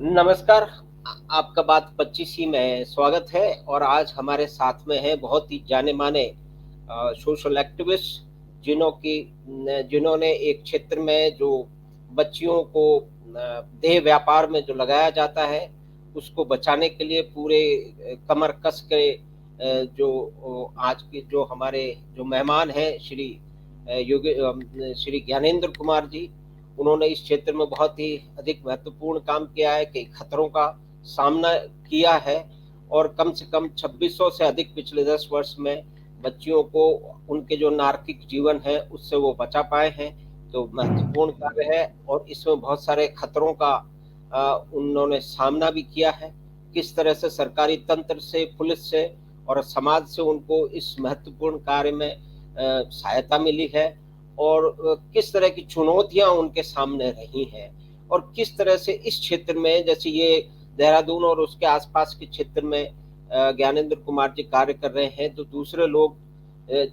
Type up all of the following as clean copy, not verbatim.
नमस्कार। आपका बात 25 में स्वागत है और आज हमारे साथ में है बहुत ही जाने-माने सोशल एक्टिविस्ट जिन्होंने एक क्षेत्र में जो बच्चियों को देह व्यापार में जो लगाया जाता है, उसको बचाने के लिए पूरे कमर कस के जो आज के जो हमारे जो मेहमान हैं श्री ज्ञानेंद्र कुमार जी, उन्होंने इस क्षेत्र में बहुत ही अधिक महत्वपूर्ण काम किया है, कई खतरों का सामना किया है और कम से कम 2600 से अधिक पिछले 10 वर्ष में बच्चियों को उनके जो नार्किक जीवन है उससे वो बचा पाए हैं। तो महत्वपूर्ण कार्य है और इसमें बहुत सारे खतरों का उन्होंने सामना भी किया है। किस तरह से सरकारी तंत्र से, पुलिस से और समाज से उनको इस महत्वपूर्ण कार्य में सहायता मिली है और किस तरह की चुनौतियाँ उनके सामने रही हैं और किस तरह से इस क्षेत्र में जैसे ये देहरादून और उसके आसपास के क्षेत्र में ज्ञानेंद्र कुमार जी कार्य कर रहे हैं, तो दूसरे लोग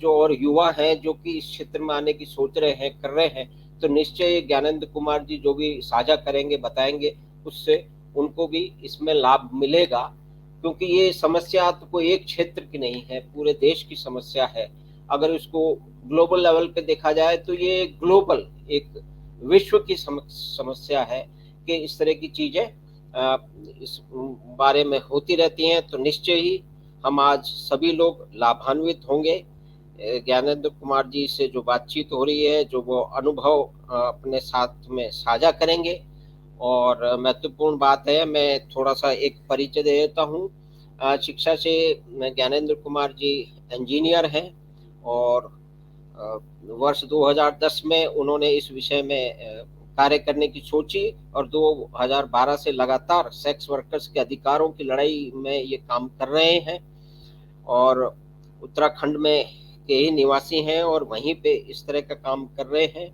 जो और युवा हैं जो कि इस क्षेत्र में आने की सोच रहे हैं, कर रहे हैं, तो निश्चय ज्ञानेंद्र कुमार जी जो भी साझा करेंगे, बताएँगे, उससे उनको भी इसमें लाभ मिलेगा क्योंकि ये समस्या तो कोई एक क्षेत्र की नहीं है, पूरे देश की समस्या है। अगर इसको ग्लोबल लेवल पे देखा जाए तो ये ग्लोबल एक विश्व की समस्या है कि इस तरह की चीजें इस बारे में होती रहती हैं, तो निश्चय ही हम आज सभी लोग लाभान्वित होंगे। ज्ञानेंद्र कुमार जी से जो बातचीत हो रही है, जो वो अनुभव अपने साथ में साझा करेंगे और महत्वपूर्ण बात है, मैं थोड़ा-सा एक परिचय दे देता हूँ। शिक्षा से ज्ञानेंद्र कुमार जी इंजीनियर हैं और वर्ष 2010 में उन्होंने इस विषय में कार्य करने की सोची और 2012 से लगातार सेक्स वर्कर्स के अधिकारों की लड़ाई में ये काम कर रहे हैं और उत्तराखंड में के ही निवासी हैं और वहीं पे इस तरह का काम कर रहे हैं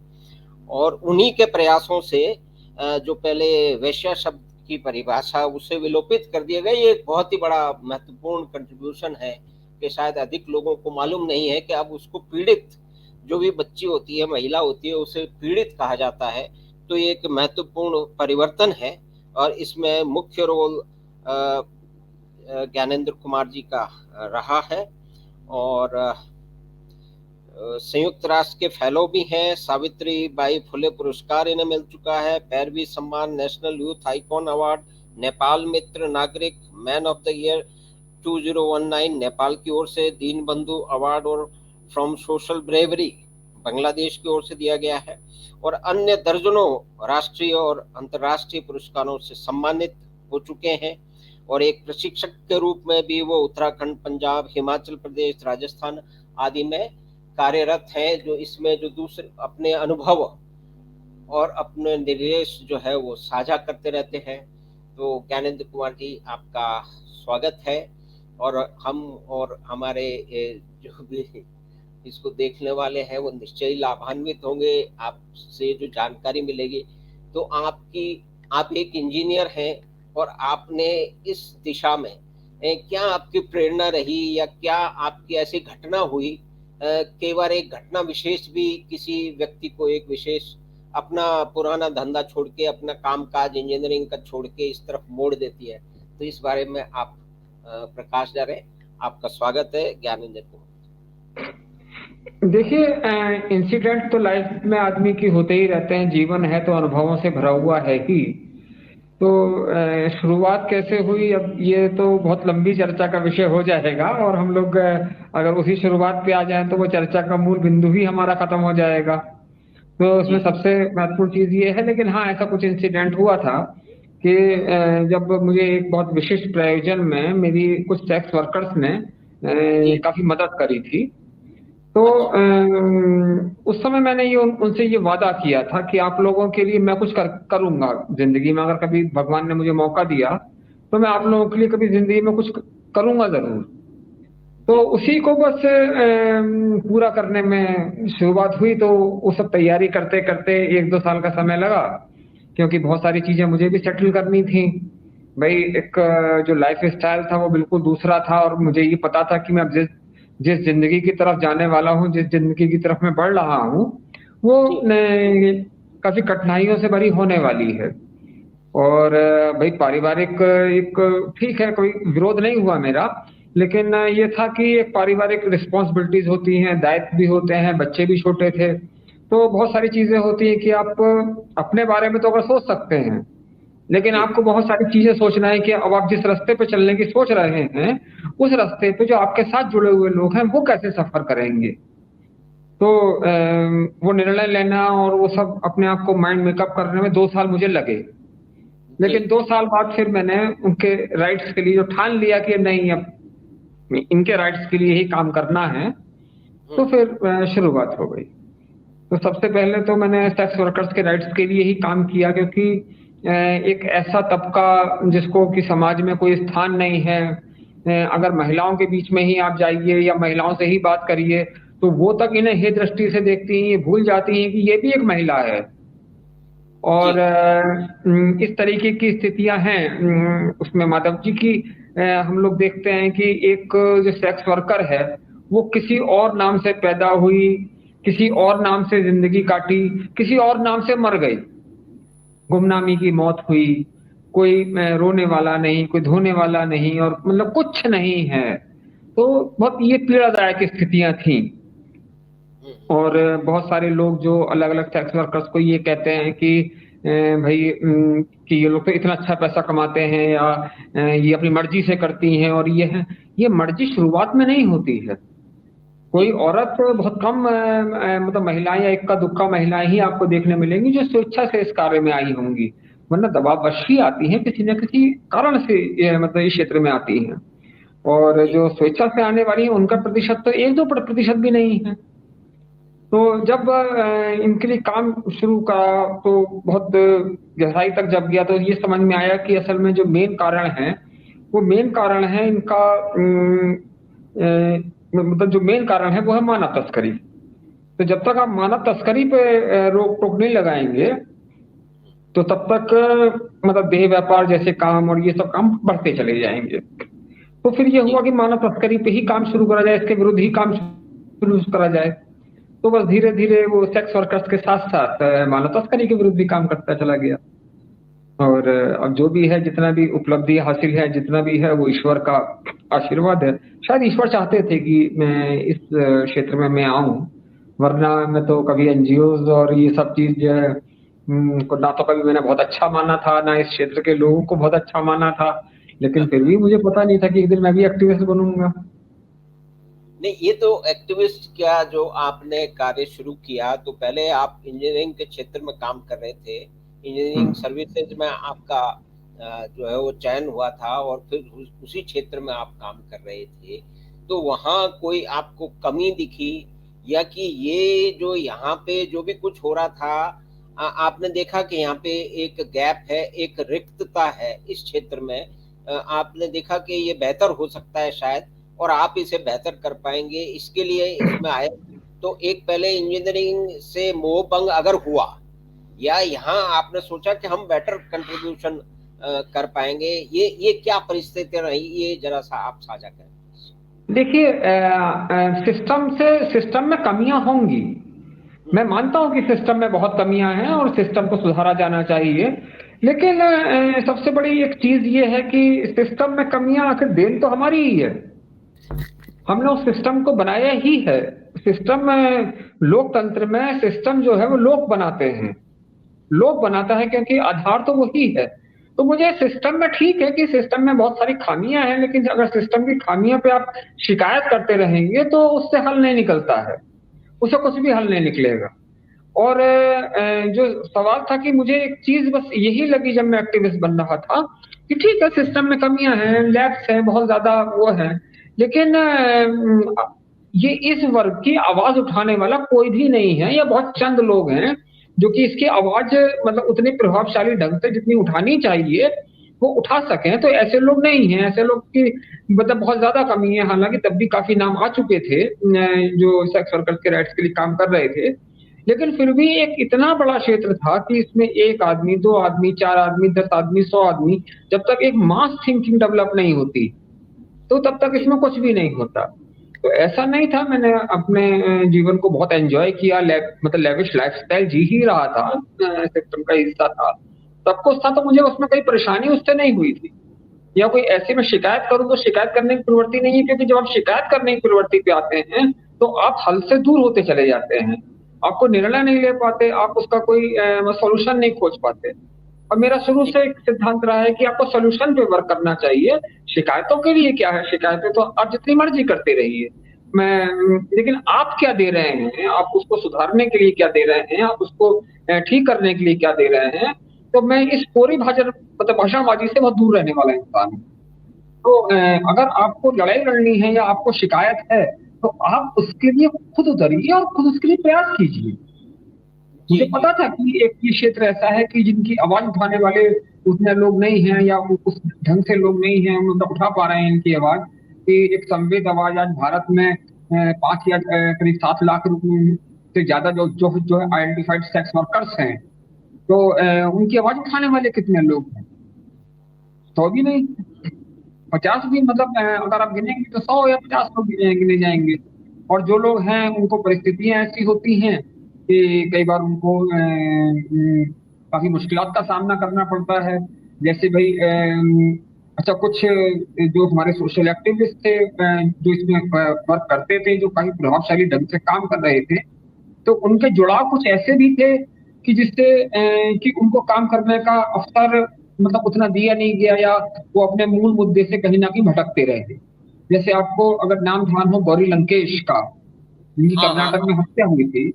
और उन्हीं के प्रयासों से जो पहले वेश्या शब्द की परिभाषा उसे विलोपित कर दिया गया, ये एक बहुत ही बड़ा महत्वपूर्ण कंट्रीब्यूशन है कि शायद अधिक लोगों को मालूम नहीं है कि अब उसको पीड़ित जो भी बच्ची होती है, महिला होती है, उसे पीड़ित कहा जाता है। तो ये एक महत्वपूर्ण परिवर्तन है और इसमें मुख्य रोल ज्ञानेंद्र कुमार जी का रहा है और संयुक्त राष्ट्र के फेलो भी हैं, सावित्री बाई फुले पुरस्कार इन्हें मिल चुका है, पैरवी सम्मान, national youth icon award, Nepal मित्र नागरिक man of the year 2019 Nepal की ओर से, दीन बंधु अवार्ड और फ्रॉम सोशल ब्रेवरी बांग्लादेश की ओर से दिया गया है और अन्य दर्जनों राष्ट्रीय और अंतर्राष्ट्रीय पुरस्कारों से सम्मानित हो चुके हैं और एक प्रशिक्षक के रूप में भी वो उत्तराखंड, पंजाब, हिमाचल प्रदेश, राजस्थान आदि में कार्यरत हैं, जो इसमें जो दूसरे अपने अनुभव और अपने निर्देश जो है वो साझा करते रहते हैं। तो ज्ञानेंद्र कुमार जी, आपका स्वागत है और हम और हमारे जो भी इसको देखने वाले हैं वो निश्चय ही लाभान्वित होंगे आपसे जो जानकारी मिलेगी। तो आप एक इंजीनियर हैं और आपने इस दिशा में क्या आपकी प्रेरणा रही या क्या आपकी ऐसी घटना हुई, कई बार एक घटना विशेष भी किसी व्यक्ति को एक विशेष अपना पुराना धंधा छोड़ के, अपना काम-काज इंजीनियरिंग का छोड़ के इस तरफ मोड़ देती है। तो इस बारे में आप प्रकाश डालें। आपका स्वागत है ज्ञानेंद्र कुमार। देखिए, इंसिडेंट तो लाइफ में आदमी की होते ही रहते हैं। जीवन है तो अनुभवों से भरा हुआ है ही। तो शुरुआत कैसे हुई, अब ये तो बहुत लंबी चर्चा का विषय हो जाएगा और हम लोग अगर उसी शुरुआत पे आ जाएं तो वो चर्चा का मूल बिंदु ही हमारा खत्म हो जाएगा। तो उसमें सबसे महत्वपूर्ण चीज ये है, लेकिन हाँ, ऐसा कुछ इंसिडेंट हुआ था कि जब मुझे एक बहुत विशिष्ट प्रयोजन में मेरी कुछ सेक्स वर्कर्स ने काफी मदद करी थी। तो उस समय मैंने ये उनसे ये वादा किया था कि आप लोगों के लिए मैं कुछ करूंगा जिंदगी में। अगर कभी भगवान ने मुझे मौका दिया तो मैं आप लोगों के लिए कभी जिंदगी में कुछ करूंगा जरूर। तो उसी को बस पूरा करने में शुरुआत हुई। तो वो सब तैयारी करते करते 1-2 साल का समय लगा, क्योंकि बहुत सारी चीजें मुझे भी सेटल करनी थी। भाई, एक जो लाइफ स्टाइल था वो बिल्कुल दूसरा था और मुझे ये पता था कि मैं अब जिस जिंदगी की तरफ जाने वाला हूँ, जिस जिंदगी की तरफ मैं बढ़ रहा हूँ, वो काफी कठिनाइयों से भरी होने वाली है। और भाई पारिवारिक एक ठीक है, कोई विरोध नहीं हुआ मेरा, लेकिन ये था कि एक पारिवारिक रिस्पॉन्सिबिलिटीज होती हैं, दायित्व भी होते हैं, बच्चे भी छोटे थे, तो बहुत सारी चीजें होती हैं कि आप अपने बारे में तो अगर सोच सकते हैं, लेकिन जी, आपको बहुत सारी चीजें सोचना है कि अब आप जिस रास्ते पे चलने की सोच रहे हैं, उस रास्ते पे जो आपके साथ जुड़े हुए लोग हैं वो कैसे सफर करेंगे। तो वो निर्णय लेना और वो सब अपने आप को माइंड मेकअप करने में 2 साल मुझे लगे। जी। लेकिन 2 साल बाद फिर मैंने उनके राइट्स के लिए जो ठान लिया कि नहीं, अब इनके राइट्स के लिए ही काम करना है, तो हुँ, फिर शुरुआत हो गई। तो सबसे पहले तो मैंने सेक्स वर्कर्स के राइट्स के लिए ही काम किया, क्योंकि एक ऐसा तबका जिसको कि समाज में कोई स्थान नहीं है, अगर महिलाओं के बीच में ही आप जाइए या महिलाओं से ही बात करिए, तो वो तक इन्हें हे दृष्टि से देखती हैं, ये भूल जाती हैं कि ये भी एक महिला है। और जी, इस तरीके की स्थितियां हैं उसमें माधव जी की। हम लोग देखते हैं कि एक जो सेक्स वर्कर है, वो किसी और नाम से पैदा हुई, किसी और नाम से जिंदगी काटी, किसी और नाम से मर गई, गुमनामी की मौत हुई, कोई रोने वाला नहीं, कोई धोने वाला नहीं, और मतलब कुछ नहीं है। तो बहुत ये पीड़ादायक स्थितियां थी। हुँ, और बहुत सारे लोग जो अलग अलग सेक्स वर्कर्स को ये कहते हैं कि भाई कि ये लोग तो इतना अच्छा पैसा कमाते हैं, या ये अपनी मर्जी से करती हैं, और ये है, ये मर्जी शुरुआत में नहीं होती है। कोई जी, औरत बहुत कम मतलब महिलाएं या इक्का दुक्का महिलाएं ही आपको देखने मिलेंगी जो स्वेच्छा से इस कार्य में आई होंगी, वरना दबावश ही आती हैं, किसी न किसी कारण से ये मतलब इस क्षेत्र में आती हैं। और जी, जो स्वेच्छा से आने वाली है उनका प्रतिशत तो 1-2% भी नहीं है। तो जब इनके लिए काम शुरू करा, तो बहुत गहराई तक जब गया तो ये समझ में आया कि असल में जो मेन कारण है, वो मेन कारण है इनका मतलब जो मेन कारण है वो है मानव तस्करी। तो जब तक आप मानव तस्करी पे रोक टोक नहीं लगाएंगे, तो तब तक मतलब देह व्यापार जैसे काम और ये सब काम बढ़ते चले जाएंगे। तो फिर ये जी। हुआ कि मानव तस्करी पे ही काम शुरू करा जाए, इसके विरुद्ध ही काम शुरू करा जाए। तो बस धीरे धीरे वो सेक्स वर्कर्स के साथ साथ मानव तस्करी के विरुद्ध भी काम करता चला गया। और अब जो भी है, जितना भी उपलब्धि हासिल है, जितना भी है, वो ईश्वर का आशीर्वाद है। शायद ईश्वर चाहते थे कि मैं इस क्षेत्र में मैं आऊं, वरना मैं तो कभी एनजीओज और ये सब चीज जो है को ना तो कभी मैंने बहुत अच्छा माना था, ना इस क्षेत्र के लोगों को बहुत अच्छा माना था, लेकिन फिर भी मुझे पता नहीं था कि एक दिन मैं भी एक्टिविस्ट बनूंगा। नहीं, ये तो एक्टिविस्ट क्या, जो आपने कार्य शुरू किया, तो पहले आप इंजीनियरिंग के क्षेत्र में काम कर रहे थे। इंजीनियरिंग हम्म। सर्विसेज में आपका जो है वो चयन हुआ था, और फिर उसी क्षेत्र में आप काम कर रहे थे। तो वहाँ कोई आपको कमी दिखी, या कि ये जो यहाँ पे जो भी कुछ हो रहा था, आपने देखा कि यहाँ पे एक गैप है, एक रिक्तता है इस क्षेत्र में, आपने देखा कि ये बेहतर हो सकता है शायद, और आप इसे बेहतर कर पाएँगे, इसके लिए इसमें आए। तो एक पहले इंजीनियरिंग से मोह भंग अगर हुआ, या यहाँ आपने सोचा कि हम बेटर कंट्रीब्यूशन कर पाएँगे, ये क्या परिस्थितियाँ रही, ये ज़रा-सा आप साझा करें? देखिए, सिस्टम में कमियां होंगी। हुँ, मैं मानता हूं कि सिस्टम में बहुत कमियां हैं और सिस्टम को सुधारा जाना चाहिए। लेकिन सबसे बड़ी एक चीज ये है कि सिस्टम में कमियां आखिर देन तो हमारी ही है। हमने उस सिस्टम को बनाया ही है। सिस्टम में, लोकतंत्र में सिस्टम जो है वो लोग बनाते हैं। लोग बनाता है क्योंकि आधार तो वही है। तो मुझे सिस्टम में, ठीक है कि सिस्टम में बहुत सारी खामियां हैं, लेकिन अगर सिस्टम की खामियों पे आप शिकायत करते रहेंगे तो उससे हल नहीं निकलता है, उससे कुछ भी हल नहीं निकलेगा। और जो सवाल था कि मुझे एक चीज बस यही लगी जब मैं एक्टिविस्ट बन रहा था, कि ठीक है सिस्टम में कमियां हैं, लैब्स हैं, बहुत ज्यादा वो है, लेकिन ये इस वर्ग की आवाज उठाने वाला कोई भी नहीं है, या बहुत चंद लोग हैं जो कि इसकी आवाज मतलब उतनी प्रभावशाली ढंग से जितनी उठानी चाहिए वो उठा सकें। तो ऐसे लोग नहीं हैं, ऐसे लोग की मतलब बहुत ज्यादा कमी है। हालांकि तब भी काफी नाम आ चुके थे जो सेक्स वर्कर्स के राइट्स के लिए काम कर रहे थे, लेकिन फिर भी एक इतना बड़ा क्षेत्र था कि इसमें एक आदमी, दो आदमी, चार आदमी, 10 आदमी, 100 आदमी, जब तक एक मास थिंकिंग डेवलप नहीं होती, तो तब तक जी, इसमें कुछ भी नहीं होता। तो ऐसा नहीं था, मैंने अपने जीवन को बहुत एंजॉय किया, मतलब लेविश लाइफस्टाइल जी ही रहा था, सिस्टम का हिस्सा था। सब कुछ था, तो मुझे उसमें कोई परेशानी उससे नहीं हुई थी, या कोई ऐसे में शिकायत करूं तो शिकायत करने की प्रवृत्ति नहीं है, क्योंकि जब आप शिकायत करने की प्रवृत्ति पे आते हैं तो आप हल से दूर होते चले जाते हैं, आपको निर्णय नहीं ले पाते, आप उसका कोई सॉल्यूशन नहीं खोज पाते। और मेरा शुरू जी, से एक सिद्धांत रहा है कि आपको सॉल्यूशन पे वर्क करना चाहिए। शिकायतों के लिए क्या है, शिकायतें तो आप जितनी मर्जी करते रहिए, लेकिन आप क्या दे रहे हैं, आप उसको सुधारने के लिए क्या दे रहे हैं, आप उसको ठीक करने के लिए क्या दे रहे हैं। तो मैं इस पूरी भाषण मतलब भाषणबाजी से बहुत दूर रहने वाला इंसान हूँ। तो अगर आपको लड़ाई लड़नी है या आपको शिकायत है, तो आप उसके लिए खुद उतरिए और खुद उसके लिए प्रयास कीजिए। जी, मुझे जी, पता था कि एक ये क्षेत्र ऐसा है कि जिनकी आवाज उठाने वाले उतने लोग नहीं हैं, या उस ढंग से लोग नहीं हैं, मतलब उठा पा रहे हैं इनकी आवाज, कि एक संवेद आवाज आज भारत में 5 या करीब 7 लाख से ज्यादा जो है आइडेंटिफाइड सेक्स वर्कर्स हैं। तो उनकी आवाज उठाने वाले कितने लोग हैं? 100 भी नहीं, 50 भी, मतलब अगर आप गिनेंगे तो 100 या 50 लोग गिने जाएंगे। और जो लोग हैं उनको परिस्थितियां ऐसी होती हैं कि कई बार उनको काफी मुश्किलात का सामना करना पड़ता है। जैसे भाई अच्छा, कुछ जो हमारे सोशल एक्टिविस्ट थे, जो इसमें वर्क करते थे, जो काफी प्रभावशाली ढंग से काम कर रहे थे, तो उनके जुड़ाव कुछ ऐसे भी थे कि जिससे कि उनको काम करने का अवसर मतलब उतना दिया नहीं गया, या वो अपने मूल मुद्दे से कहीं ना कहीं भटकते रहे थे। जैसे आपको अगर नाम ध्यान हो गौरी लंकेश का, जिनकी हाँ, हाँ, कर्नाटक में हाँ, हत्या हुई थी,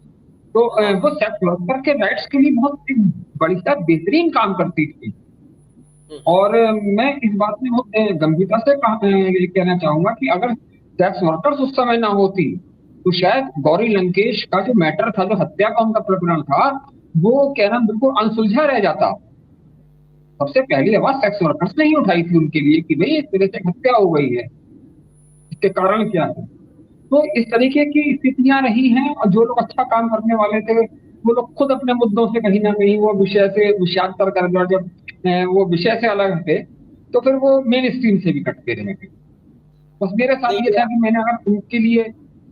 तो हाँ, वो हाँ, सेक्स वर्कर के राइट्स के लिए बहुत एक बड़ी सा बेहतरीन काम करती थी। हम्म, और मैं इस बात में बहुत गंभीरता से ये कहना चाहूंगा कि अगर सेक्स वर्कर्स उस समय ना होती, तो शायद गौरी लंकेश का जो मैटर था, जो हत्या का उनका प्रकरण था, वो कहना बिल्कुल अनसुलझा रह जाता। सबसे पहली आवाज सेक्स वर्कर्स ने ही उठाई थी उनके लिए कि भाई इस तरह से हत्या हो गई है, इसके कारण क्या है। तो इस तरीके की स्थितियां रही हैं, और जो लोग अच्छा काम करने वाले थे, वो लोग खुद अपने मुद्दों से कहीं ना कहीं वो विषय से विषादतर कर कर जब वो विषय से अलग हटे, तो फिर वो मेन स्ट्रीम से भी कटते रहे। बस मेरे साथ ये नहीं, था कि मैंने अगर उनके लिए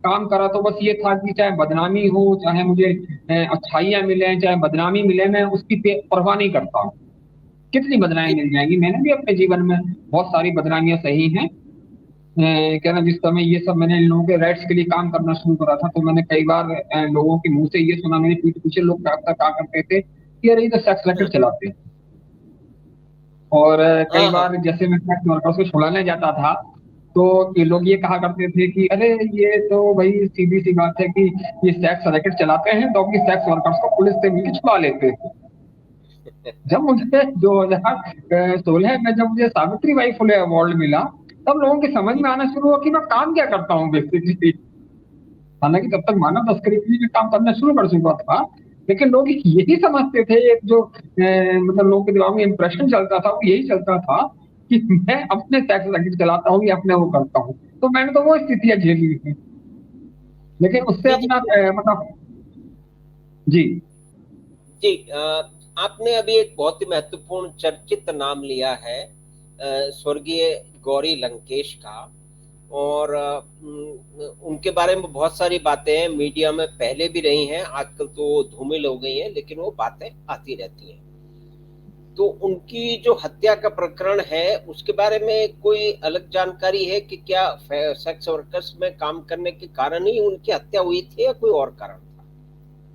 काम करा तो बस ये था कि चाहे बदनामी हो, चाहे मुझे अच्छाइयाँ मिले, चाहे बदनामी मिले, मैं उसकी परवाह नहीं करता हूँ। कितनी बदनामी जी, मिल जाएगी, मैंने भी अपने जीवन में बहुत सारी बदनामियां सही हैं। क्या ना, जिस समय ये सब मैंने इन लोगों के राइट्स के लिए काम करना शुरू करा था, तो मैंने कई बार लोगों के मुंह से ये सुना, मेरे पीठ पीछे लोग कहा करते थे कि अरे ये तो सेक्स हाँ, रैकेट चलाते हैं। और कई हाँ, हाँ, बार जैसे मैं सेक्स वर्कर्स को छुड़ाने जाता था, तो ये लोग ये कहा करते थे कि अरे ये तो भाई सीधी सी बात है कि ये सेक्स रैकेट चलाते हैं, तो अपनी सेक्स वर्कर्स को पुलिस से मिलकर छुड़ा लेते हैं। जब मुझे 2016 में जब मुझे सावित्री बाई फुले अवार्ड मिला, तब लोगों की समझ जी, में आना शुरू हुआ कि मैं काम क्या करता हूँ बेसिकली। हालांकि तब तक मानव तस्करी के लिए मैं काम करना शुरू कर चुका था, लेकिन लोग यही समझते थे, एक जो मतलब लोगों के दिमाग में इंप्रेशन चलता था, वो यही चलता था कि मैं अपने टैक्स रैकेट चलाता हूँ या अपने वो करता हूँ। तो मैंने तो वो स्थितियां झेली थी, लेकिन उससे जी, अपना जी, मतलब जी। जी, आपने अभी एक बहुत ही महत्वपूर्ण चर्चित नाम लिया है, स्वर्गीय गौरी लंकेश का। और उनके बारे में बहुत सारी बातें मीडिया में पहले भी रही हैं, आजकल तो धूमिल हो गई हैं, लेकिन वो बातें आती रहती हैं। तो उनकी जो हत्या का प्रकरण है, उसके बारे में कोई अलग जानकारी है कि क्या सेक्स वर्कर्स में काम करने के कारण ही उनकी हत्या हुई थी या कोई और कारण था?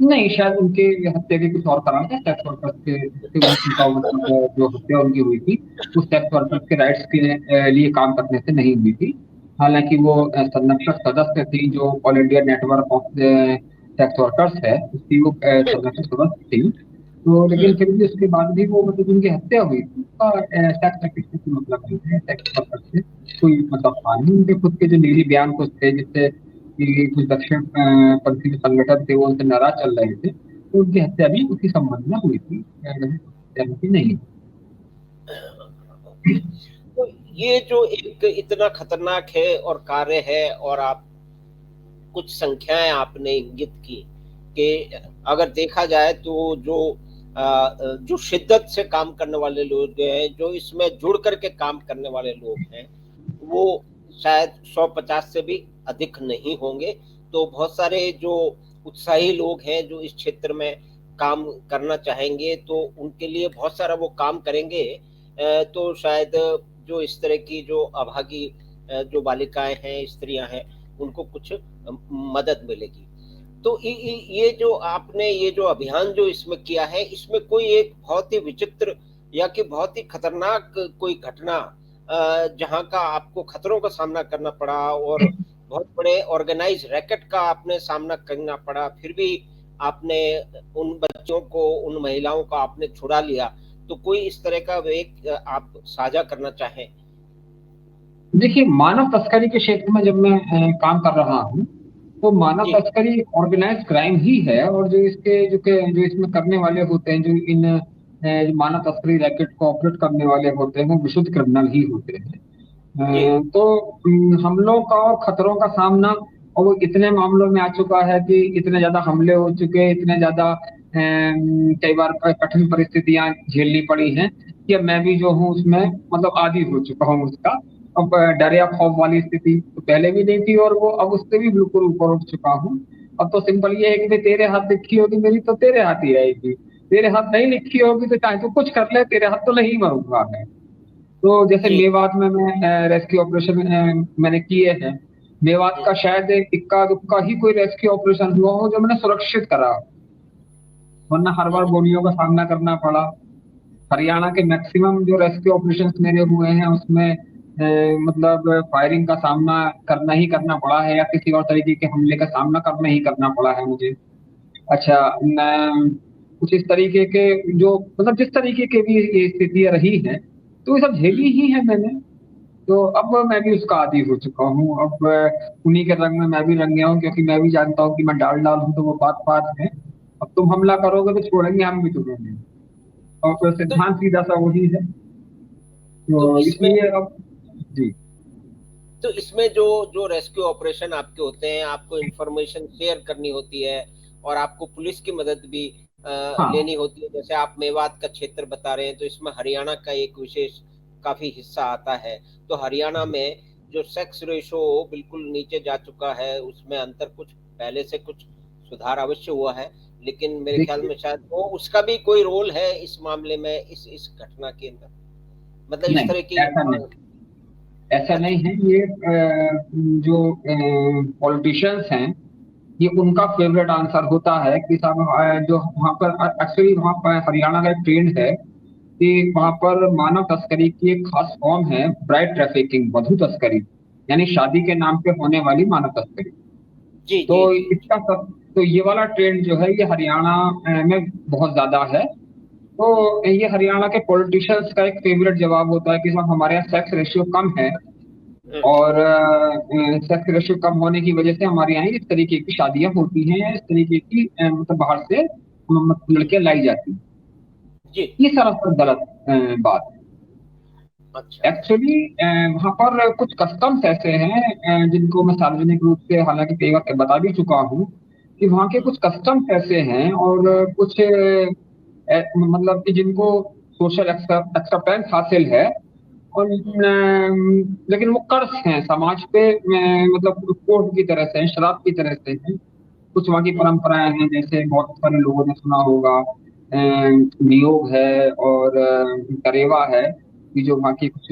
नहीं, शायद उनके हत्या के कुछ और कारण थे, सेक्स वर्कर्स के से उनका मतलब जो हत्या उनकी हुई थी, उस सेक्स वर्कर्स के राइट्स के लिए काम करने से नहीं हुई थी। हालांकि वो संरक्षक सदस्य थी, जो all India network of sex workers है, उसकी वो संरक्षक सदस्य थी। तो लेकिन फिर भी उसके बाद भी वो मतलब जिनकी हत्या हुई थी, उसका सेक्स रैकेट से कोई मतलब नहीं है, सेक्स वर्कर्स से कोई मतलब था नहीं। उनके खुद के जो निजी बयान कुछ थे, जिससे कि कुछ दक्षिण पंथी जो संगठन थे वो उनसे नाराज चल रहे थे, तो उनकी हत्या भी उसी संबंध में हुई थी, हत्या की नहीं। ओके। तो ये जो एक इतना खतरनाक है और कार्य है, और आप कुछ संख्याएं आपने इंगित की कि अगर देखा जाए तो जो शिद्दत से काम करने वाले लोग हैं, जो इसमें जुड़ करके काम करने वाले लोग हैं, वो शायद 150 से भी अधिक नहीं होंगे। तो बहुत सारे जो उत्साही लोग हैं, जो इस क्षेत्र में काम करना चाहेंगे तो उनके लिए बहुत सारा वो काम करेंगे, तो शायद जो इस तरह की जो अभागी जो बालिकाएँ हैं, स्त्रियाँ हैं, उनको कुछ मदद मिलेगी। तो ये जो आपने ये जो अभियान जो इसमें किया है, इसमें कोई एक बहुत ही विचित्र या कि बहुत ही खतरनाक कोई घटना जहाँ का आपको खतरों का सामना करना पड़ा और बहुत बड़े ऑर्गेनाइज़ रैकेट का आपने सामना करना पड़ा, फिर भी आपने उन बच्चों को, उन महिलाओं को आपने छुड़ा लिया, तो कोई इस तरह का एक आप साझा करना चाहें? देखिए, मानव तस्करी के क्षेत्र में जब मैं काम कर रहा हूँ, तो मानव जी, तस्करी ऑर्गेनाइज्ड क्राइम ही है, और जो इसमें करने वाले होते हैं, जो इन जो मानव तस्करी रैकेट को ऑपरेट करने वाले होते हैं, वो विशुद्ध क्रिमिनल ही होते हैं। जी, तो हमलों का और खतरों का सामना, और वो इतने मामलों में आ चुका है कि इतने ज्यादा हमले हो चुके हैं, इतने ज्यादा कई बार कठिन परिस्थितियां झेलनी पड़ी हैं कि अब मैं भी जो हूँ उसमें मतलब आदी हो चुका हूँ उसका। अब डर या खौफ वाली स्थिति तो पहले भी नहीं थी, और वो अब उससे भी बिल्कुल ऊपर उठ चुका हूँ। अब तो सिंपल ये है कि भाई तेरे हाथ लिखी होगी मेरी, तो तेरे हाथ ही आएगी। तेरे हाथ नहीं लिखी होगी तो चाहे तू कुछ कर ले, तेरे हाथ तो नहीं मरूंगा मैं। तो जैसे जी, मेवात में मैं रेस्क्यू ऑपरेशन मैंने किए हैं। मेवात हुँ, का शायद एक इक्का दुक्का ही कोई रेस्क्यू ऑपरेशन हुआ हो जो मैंने सुरक्षित करा, वरना हर हुँ, बार हुँ, गोलियों का सामना करना पड़ा। हरियाणा के मैक्सिमम जो रेस्क्यू ऑपरेशन मेरे हुए हैं उसमें मतलब फायरिंग का सामना करना ही करना पड़ा है, या किसी और तरीके के हमले का सामना करना ही करना पड़ा है मुझे। अच्छा, कुछ इस तरीके के जो मतलब जिस तरीके की भी ये स्थितियां रही हैं, तो ये सब हुँ। झेली ही है मैंने। तो अब मैं भी उसका आदी हो चुका हूँ। अब उन्हीं के रंग में मैं भी रंग गया हूँ, क्योंकि मैं भी जानता हूँ कि मैं डाल डाल हूँ तो वो बात बात है। अब तुम हमला करोगे तो छोड़ेंगे हम भी तुम्हें नहीं। और तो तो सिद्धांत सीधा सा वही है। तो तो इसमें इसलिए अब जी। तो इसमें जो जो रेस्क्यू ऑपरेशन आपके होते हैं, आपको इन्फॉर्मेशन शेयर करनी होती है और आपको पुलिस की मदद भी हाँ, लेनी होती है। जैसे आप मेवात का क्षेत्र बता रहे हैं, तो इसमें हरियाणा का एक विशेष काफ़ी हिस्सा आता है। तो हरियाणा में जो सेक्स रेशो बिल्कुल नीचे जा चुका है, उसमें अंतर कुछ पहले से कुछ सुधार अवश्य हुआ है, लेकिन मेरे ख्याल देखिए, में शायद वो उसका भी कोई रोल है इस मामले में, इस घटना के अंदर? मतलब इस नहीं तरह की ऐसा नहीं, ऐसा नहीं अच्छा। है। ये जो पॉलिटिशियंस हैं, ये उनका फेवरेट आंसर होता है कि साहब जो वहाँ पर एक्चुअली वहाँ पर हरियाणा का एक ट्रेंड है कि वहाँ हुँ। पर मानव तस्करी की एक खास फॉर्म है, ब्राइड ट्रैफिकिंग, वधू तस्करी, यानी शादी के नाम पे होने वाली मानव तस्करी। जी, तो जी, जी, जी। इसका सब तो ये वाला ट्रेंड जो है ये हरियाणा में बहुत ज्यादा है। तो ये हरियाणा के पॉलिटिशियंस का एक फेवरेट जवाब होता है कि साहब हमारे यहाँ सेक्स रेशियो कम है, हुँ, और सेक्स रेशियो कम होने की वजह से हमारे यहाँ इस तरीके की शादियां होती हैं, इस तरीके की मतलब बाहर से मतलब हुँ। लड़कियां लाई जाती हैं। जी, ये सरासर गलत बात है। अच्छा। एक्चुअली वहाँ पर कुछ कस्टम्स ऐसे हैं जिनको मैं सार्वजनिक रूप से हालांकि कई बार बता भी चुका हूँ कि वहाँ के हुँ, कुछ कस्टम्स ऐसे हैं, और कुछ मतलब कि जिनको सोशल एक्सेप्टेंस हासिल है, और हुँ, लेकिन वो कर्स हैं समाज पे, मतलब कोर्ट की तरह से हैं, शराब की तरह से हैं। कुछ वहाँ की हुँ, परंपराएं हैं, जैसे बहुत सारे लोगों ने सुना होगा नियोग है और करेवा है। ये जो वहाँ की कुछ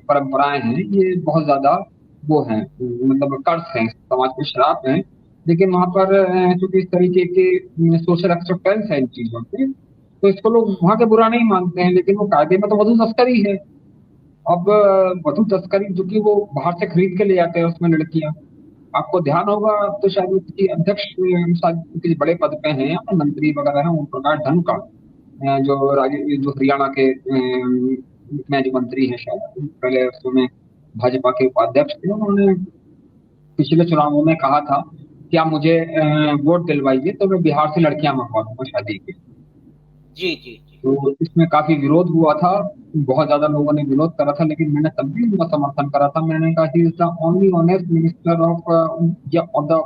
परंपराएं हैं, ये बहुत ज्यादा वो हैं, मतलब कर्स हैं, समाज के श्राप हैं। लेकिन वहाँ हुँ, पर चूंकि इस तरीके के सोशल एक्सेप्टेंस है इन चीजों की, तो इसको लोग हुँ। वहाँ के बुरा नहीं मानते हैं, लेकिन वो कायदे में तो वधू तस्करी है। अब वधू तस्करी जो कि वो बाहर से खरीद के ले आते हैं उसमें लड़कियां। आपको ध्यान होगा, अब तो शायद उसकी अध्यक्ष शायद किसी बड़े पद पे हैं, या फिर मंत्री वगैरह हैं, ओम प्रकाश धनखड़, जो हरियाणा के में जो मंत्री हैं, शायद पहले उस समय भाजपा के उपाध्यक्ष थे। उन्होंने पिछले चुनावों में कहा था कि आप मुझे वोट दिलवाइए तो मैं बिहार से लड़कियां मंगवा दूंगा शादी के। जी, जी, जी। तो इसमें काफी विरोध हुआ था, बहुत ज्यादा लोगों ने विरोध करा था, लेकिन मैंने तब भी उनका समर्थन करा था। मैंने कहा he is the only honest minister of या the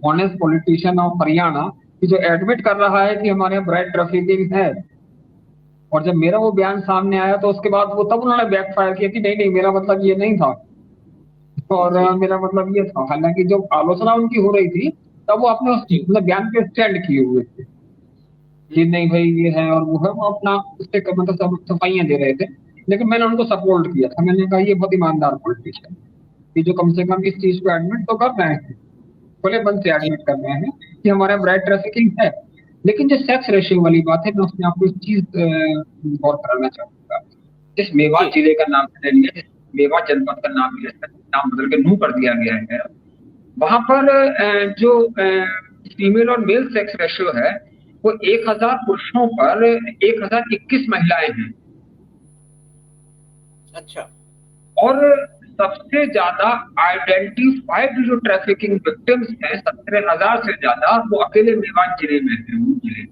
honest politician of Haryana, कि जो एडमिट कर रहा है कि हमारे यहाँ ब्राइड ट्रैफिकिंग है। और जब मेरा वो बयान सामने आया तो उसके बाद वो तब उन्होंने बैकफायर किया कि नहीं नहीं, मेरा मतलब ये नहीं था, और जी, मेरा मतलब ये था। हालांकि जब आलोचना उनकी हो रही थी, तब वो अपने उस जी। मतलब बयान पे स्टैंड किए हुए थे। कि नहीं भाई ये है और वो है, वो अपना उससे मतलब सब सफाइयां दे रहे थे। लेकिन मैंने उनको सपोर्ट किया था, मैंने कहा ये बहुत ईमानदार पॉलिटिशियन कि जो कम से कम इस चीज को एडमिट तो कर रहे हैं, खुले मन से जी। एडमिट कर रहे हैं कि हमारे यहाँ ब्राइड ट्रैफिकिंग है। लेकिन जो सेक्स रेशियो वाली बात है, मैं उसमें आपको एक चीज गौर कराना चाहूंगा। जिस जी। मेवात जिले का नाम मैंने लिया, जिस मेवात जनपद का नाम लिया, नाम बदल के नूह कर दिया गया है, वहां पर जो फीमेल और मेल सेक्स रेशियो है, वो 1000 पुरुषों पर 1021 महिलाएं हैं। अच्छा। और सबसे ज्यादा आइडेंटिफाइड जो ट्रैफिकिंग विक्टिम्स हैं, 17,000 से ज्यादा, वो अकेले मेवात जिले में है, नूह जिले।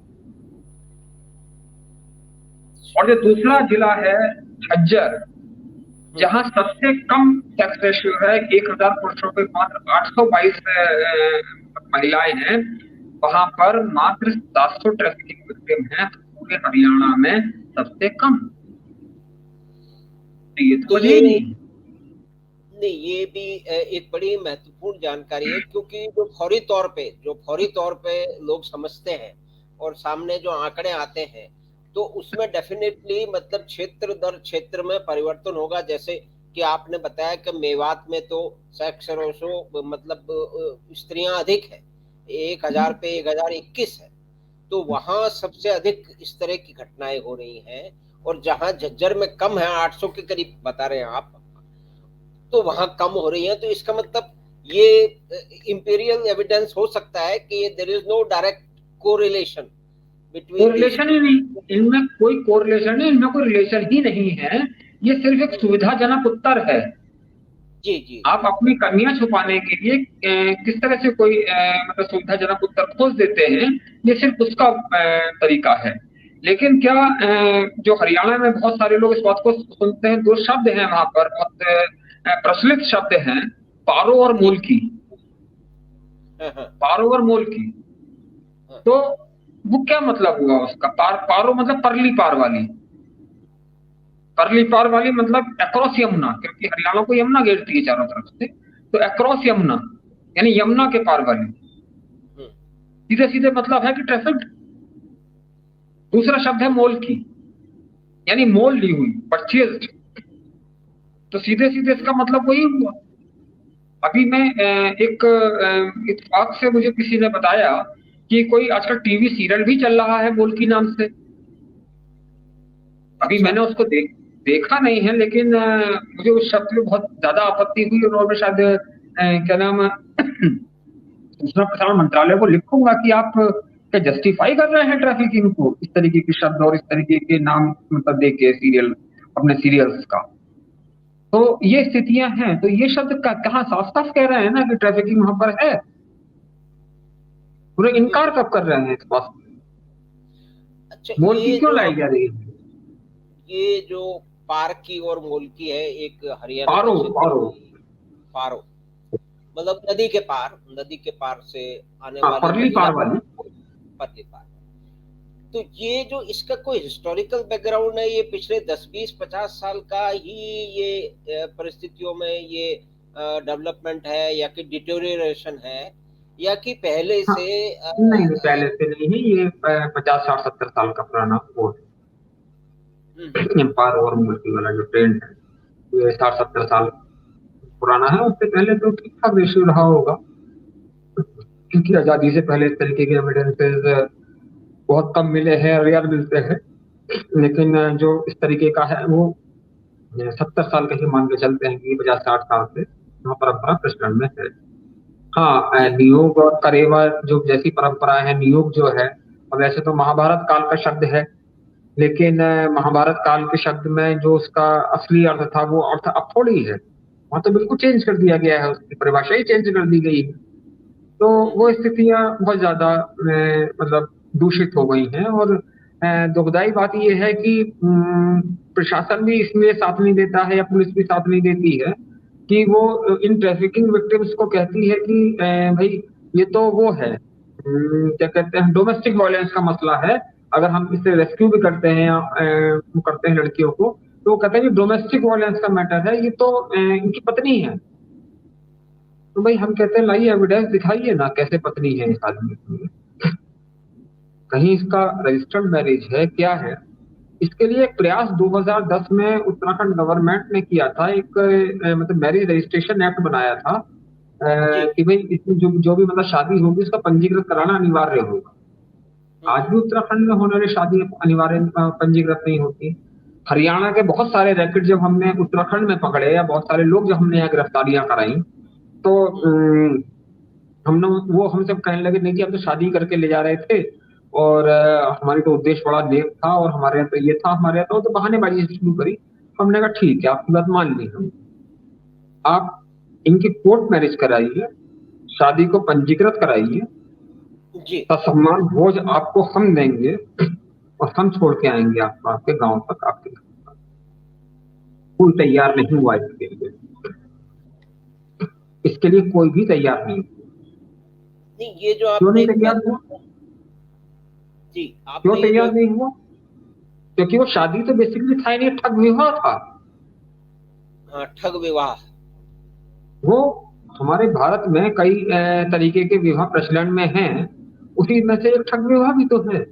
और जो दूसरा ये जिला है झज्जर, हम्म, जहां सबसे कम सेक्स रेशियो है, 1000 पुरुषों पे मात्र 822 महिलाएं हैं, वहां पर मात्र 700 ट्रैफिकिंग विक्टिम हैं, तो पूरे हरियाणा में सबसे कम। तो ये तो तो वजह ही ये नहीं। नहीं, ये भी एक बड़ी महत्वपूर्ण जानकारी है, क्योंकि जो फौरी तौर पे लोग समझते हैं और सामने जो आंकड़े आते हैं, तो उसमें डेफिनेटली मतलब क्षेत्र दर क्षेत्र में परिवर्तन होगा। जैसे कि आपने बताया कि मेवात में तो सेक्स रेशो मतलब स्त्रियां अधिक है, 1000 पे 1021 है, तो वहां सबसे अधिक इस तरह की घटनाएं हो रही हैं। और जहां झज्जर में कम है, 800 के करीब बता रहे हैं आप, तो वहां कम हो रही है, तो इसका मतलब ये इंपीरियल एविडेंस हो सकता है कि there is no direct correlation between these correlation two. ही नहीं, इनमें कोई कोरिलेशन नहीं, इनमें कोई रिलेशन ही नहीं है। ये सिर्फ एक सुविधाजनक उत्तर है। जी जी आप जी। अपनी कमियां छुपाने के लिए किस तरह से कोई मतलब सुविधाजनक उत्तर खोज देते हैं, ये सिर्फ उसका तरीका है। लेकिन क्या जो हरियाणा में बहुत सारे लोग इस बात को सुनते हैं, दो शब्द हैं वहां पर बहुत प्रचलित शब्द हैं, पारो और जी। मूलकी। हाँ हाँ पारो और मूलकी, हाँ। तो वो क्या मतलब हुआ उसका? पारो मतलब परली पार वाली। परली पार वाली मतलब अक्रॉस यमुना, क्योंकि हरियाणा को यमुना घेरती है चारों तरफ से, तो अक्रॉस यमुना यानी यमुना के पार वाली। हम्म, सीधे सीधे मतलब है कि ट्रैफिक। दूसरा शब्द है मोल की, यानी मोल ली हुई, परचेज। तो सीधे सीधे इसका मतलब वही हुआ। अभी मैं एक इत्तेफाक से मुझे किसी ने बताया कि कोई आजकल टीवी सीरियल भी चल रहा है मोल की नाम से। अभी अच्छा। मैंने उसको देखा नहीं है, लेकिन मुझे उस शब्द में बहुत ज्यादा आपत्ति हुई, और मैं शायद क्या नाम है, सूचना प्रसारण मंत्रालय को लिखूंगा कि आप क्या जस्टिफाई कर रहे हैं ट्रैफिकिंग को, इस तरीके के शब्द और इस तरीके के नाम मतलब दे के सीरियल, अपने सीरियल्स का। तो ये स्थितियां हैं, तो ये शब्द का कहाँ साफ साफ कह रहे हैं ना कि ट्रैफिकिंग वहां पर है। पूरे इनकार कब कर रहे हैं इस बात से? अच्छा, मोल की ये क्यों जो लाई जा रही है? ये जो पारकी और मोलकी है, एक हरियाणा के पारो क्षेत्र पारो। में। पारो मतलब नदी के पार से आने हाँ, वाली परली महिला पार वाली। पति पार। तो ये जो इसका कोई हिस्टोरिकल बैकग्राउंड है, ये पिछले 10 20 50 साल का ही ये परिस्थितियों में ये डेवलपमेंट है, या कि डिटोरिएशन है, या कि पहले हाँ, से नहीं नहीं, पहले से नहीं है ये, 50 60 70 साल का पुराना वो हम्म, एम्पायर और मूर्ति वाला जो ट्रेंड है, ये 60 70 साल पुराना है। उससे पहले तो ठीक ठाक रेशियो रहा होगा, क्योंकि आजादी से पहले इस तरीके के एविडेंसेस बहुत कम मिले हैं, रेयर मिलते हैं। लेकिन जो इस तरीके का है वो 70 साल का ही मान के चलते हैं कि 50 60 साल से वहाँ परंपरा प्रचलन में है। हाँ, जी। नियोग और करेवा जो जैसी परंपरा है, नियोग जो है, और वैसे तो महाभारत काल का शब्द है, लेकिन महाभारत काल के शब्द में जो उसका असली अर्थ था, वो अर्थ अब थोड़ी है। वहां तो बिल्कुल चेंज कर दिया गया है, उसकी परिभाषा ही चेंज कर दी गई है। तो वो हम्म, स्थितियां बहुत ज्यादा मतलब दूषित हो गई हैं। और दुखदाई बात यह है कि प्रशासन भी इसमें साथ नहीं देता है, या पुलिस भी साथ नहीं देती है, कि वो इन ट्रैफिकिंग विक्टिम्स को कहती है कि भाई ये तो वो है, क्या कहते हैं, डोमेस्टिक वायलेंस का मसला है। अगर हम इसे रेस्क्यू भी करते हैं या करते हैं लड़कियों को, तो वो कहते हैं कि डोमेस्टिक वायलेंस का मैटर है, ये तो इनकी पत्नी है। तो भाई हम कहते हैं लाइए एविडेंस दिखाइए ना, कैसे पत्नी है इस आदमी की। कहीं इसका रजिस्टर्ड मैरिज है, क्या है। इसके लिए एक प्रयास 2010 में उत्तराखंड गवर्नमेंट ने किया था। एक मतलब मैरिज रजिस्ट्रेशन एक्ट बनाया था, जी। कि भाई इसमें जो जो भी मतलब शादी होगी उसका पंजीकृत कराना अनिवार्य होगा। आज भी उत्तराखंड में होने वाली शादी अनिवार्य पंजीकृत नहीं होती। हरियाणा के बहुत सारे रैकेट जब हमने उत्तराखंड में पकड़े, या बहुत सारे लोग जब हमने यहाँ गिरफ्तारियां कराई, तो हमने वो हमसे कहने लगे नहीं जी हम तो शादी करके ले जा रहे थे, और हमारी तो उद्देश्य बड़ा नेक था, और हमारे यहाँ तो ये था, हमारे यहाँ तो बहानेबाजी से शुरू करी। हमने कहा ठीक है, आपकी बात मान ली हम। आप इनकी कोर्ट मैरिज कराइए, शादी को पंजीकृत कराइए, जी। ससम्मान भोज आपको हम देंगे, और हम छोड़ के आएंगे आपको आपके गांव तक, आपके घर तक। कोई तैयार नहीं हुआ इसके लिए। इसके लिए कोई भी तैयार नहीं। नहीं, ये जो क्यों आपने नहीं एक तैयार हुआ? जी, क्यों आपने ये जो तैयार नहीं हुआ? क्योंकि वो शादी तो बेसिकली था ही नहीं, ठग विवाह था। हाँ, ठग विवाह। वो हमारे भारत में कई तरीके के विवाह प्रचलन में हैं, उसी में से एक ठग विवाह भी तो है।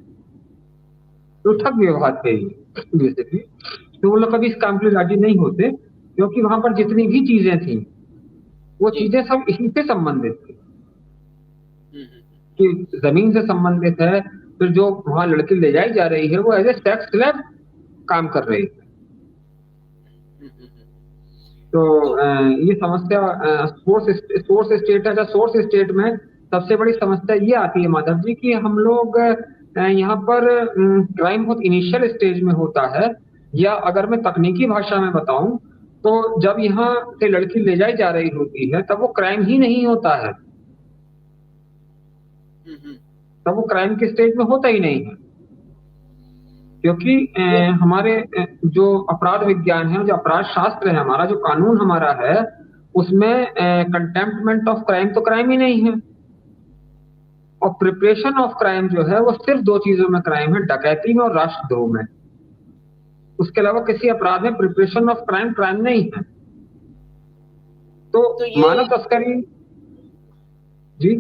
तो ठग विवाह थे बेसिकली। तो वो लोग कभी इस काम के लिए राजी नहीं होते, क्योंकि वहां पर जितनी भी चीजें थी वो जी। चीजें सब इसी से संबंधित थी। हम्म, हम्म, कि जमीन से संबंधित है, फिर जो वहां लड़की ले जाई जा रही है वो एज ए सेक्स स्लैव काम कर रही है। हम्म, हम्म, हम्म। तो तो ये समस्या सोर्स स्टेट है। सोर्स स्टेट में सबसे बड़ी समस्या ये आती है माधव जी, कि हम लोग यहाँ पर क्राइम बहुत इनिशियल स्टेज में होता है, या अगर मैं तकनीकी भाषा में बताऊं तो जब यहाँ से लड़की ले जाई जा रही होती है तब वो क्राइम ही नहीं होता है। तब वो क्राइम के स्टेज में होता ही नहीं है। क्योंकि ये हमारे जो अपराध विज्ञान है, जो अपराध शास्त्र है हमारा, जो कानून हमारा है, उसमें कंटेम्प्टमेंट ऑफ क्राइम तो क्राइम ही नहीं है। और प्रिपरेशन ऑफ क्राइम जो है वो सिर्फ दो चीजों में क्राइम है, डकैती में और राष्ट्रद्रोह में। उसके अलावा किसी अपराध में प्रिपरेशन ऑफ क्राइम क्राइम नहीं है। तो तो ये मानव तस्करी। जी।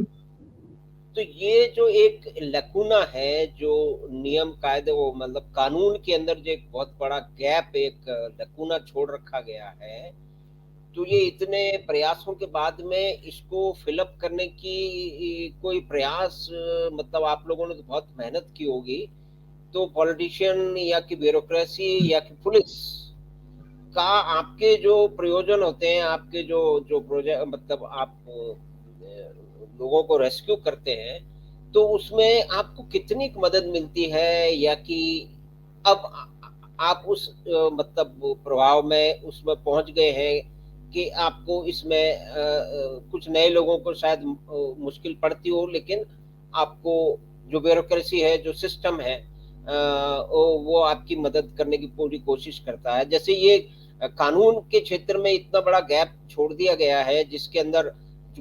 तो ये जो एक लकूना है, जो नियम कायदे, वो मतलब कानून के अंदर जो एक बहुत बड़ा गैप, एक लकूना छोड़ रखा गया है, तो ये इतने प्रयासों के बाद में इसको फिलअप करने की कोई प्रयास, मतलब आप लोगों ने तो बहुत मेहनत की होगी, तो पॉलिटिशियन या कि ब्यूरोक्रेसी या कि पुलिस का आपके जो प्रयोजन होते हैं, आपके जो जो प्रोजेक्ट, मतलब आप लोगों को रेस्क्यू करते हैं, तो उसमें आपको कितनी मदद मिलती है, या कि अब आप उस मतलब प्रभाव में उसमें पहुंच गए हैं कि आपको इसमें कुछ नए लोगों को शायद मुश्किल पड़ती हो, लेकिन आपको जो ब्यूरोक्रेसी है, जो सिस्टम है, वो आपकी मदद करने की पूरी कोशिश करता है। जैसे ये कानून के क्षेत्र में इतना बड़ा गैप छोड़ दिया गया है, जिसके अंदर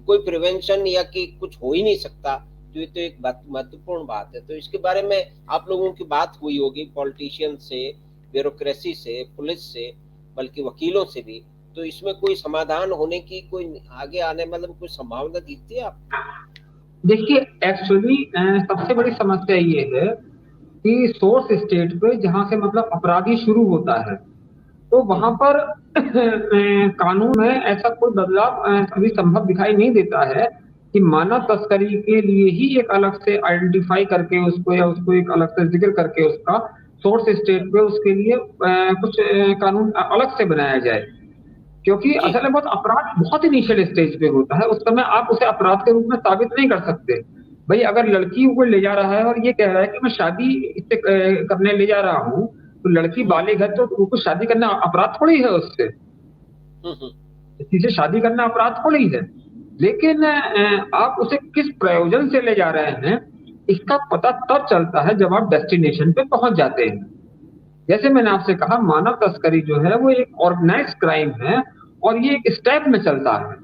कोई प्रिवेंशन या कि कुछ हो ही नहीं सकता, तो ये तो एक महत्वपूर्ण बात है। तो इसके बारे में आप लोगों की बात हुई होगी पॉलिटिशियन से, ब्यूरोक्रेसी से, पुलिस से, बल्कि वकीलों से भी। तो इसमें कोई समाधान होने की, कोई आगे आने मतलब कोई संभावना दिखती है आपको? देखिए, एक्चुअली सबसे बड़ी समस्या ये है कि सोर्स स्टेट पे जहां से मतलब अपराधी शुरू होता है, तो वहां पर कानून में ऐसा कोई बदलाव कभी संभव दिखाई नहीं देता है कि मानव तस्करी के लिए ही एक अलग से आइडेंटिफाई करके उसको, या उसको एक अलग से जिक्र करके उसका सोर्स स्टेट पे उसके लिए कुछ कानून अलग से बनाया जाए। क्योंकि जी। असल में बहुत अपराध बहुत इनिशियल स्टेज पे होता है, उस समय आप उसे अपराध के रूप में साबित नहीं कर सकते। भाई अगर लड़की को ले जा रहा है और ये कह रहा है कि मैं शादी इससे करने ले जा रहा हूँ, तो लड़की बालिग है, तो उसको शादी करना अपराध थोड़ी है उससे। किसी से शादी करना अपराध थोड़ी है। लेकिन आप उसे किस प्रयोजन से ले जा रहे हैं, इसका पता तब चलता है जब आप डेस्टिनेशन पे पहुंच जाते हैं। जैसे मैंने आपसे कहा, मानव तस्करी जो है वो एक ऑर्गेनाइज क्राइम है, और ये एक स्टेप में चलता है।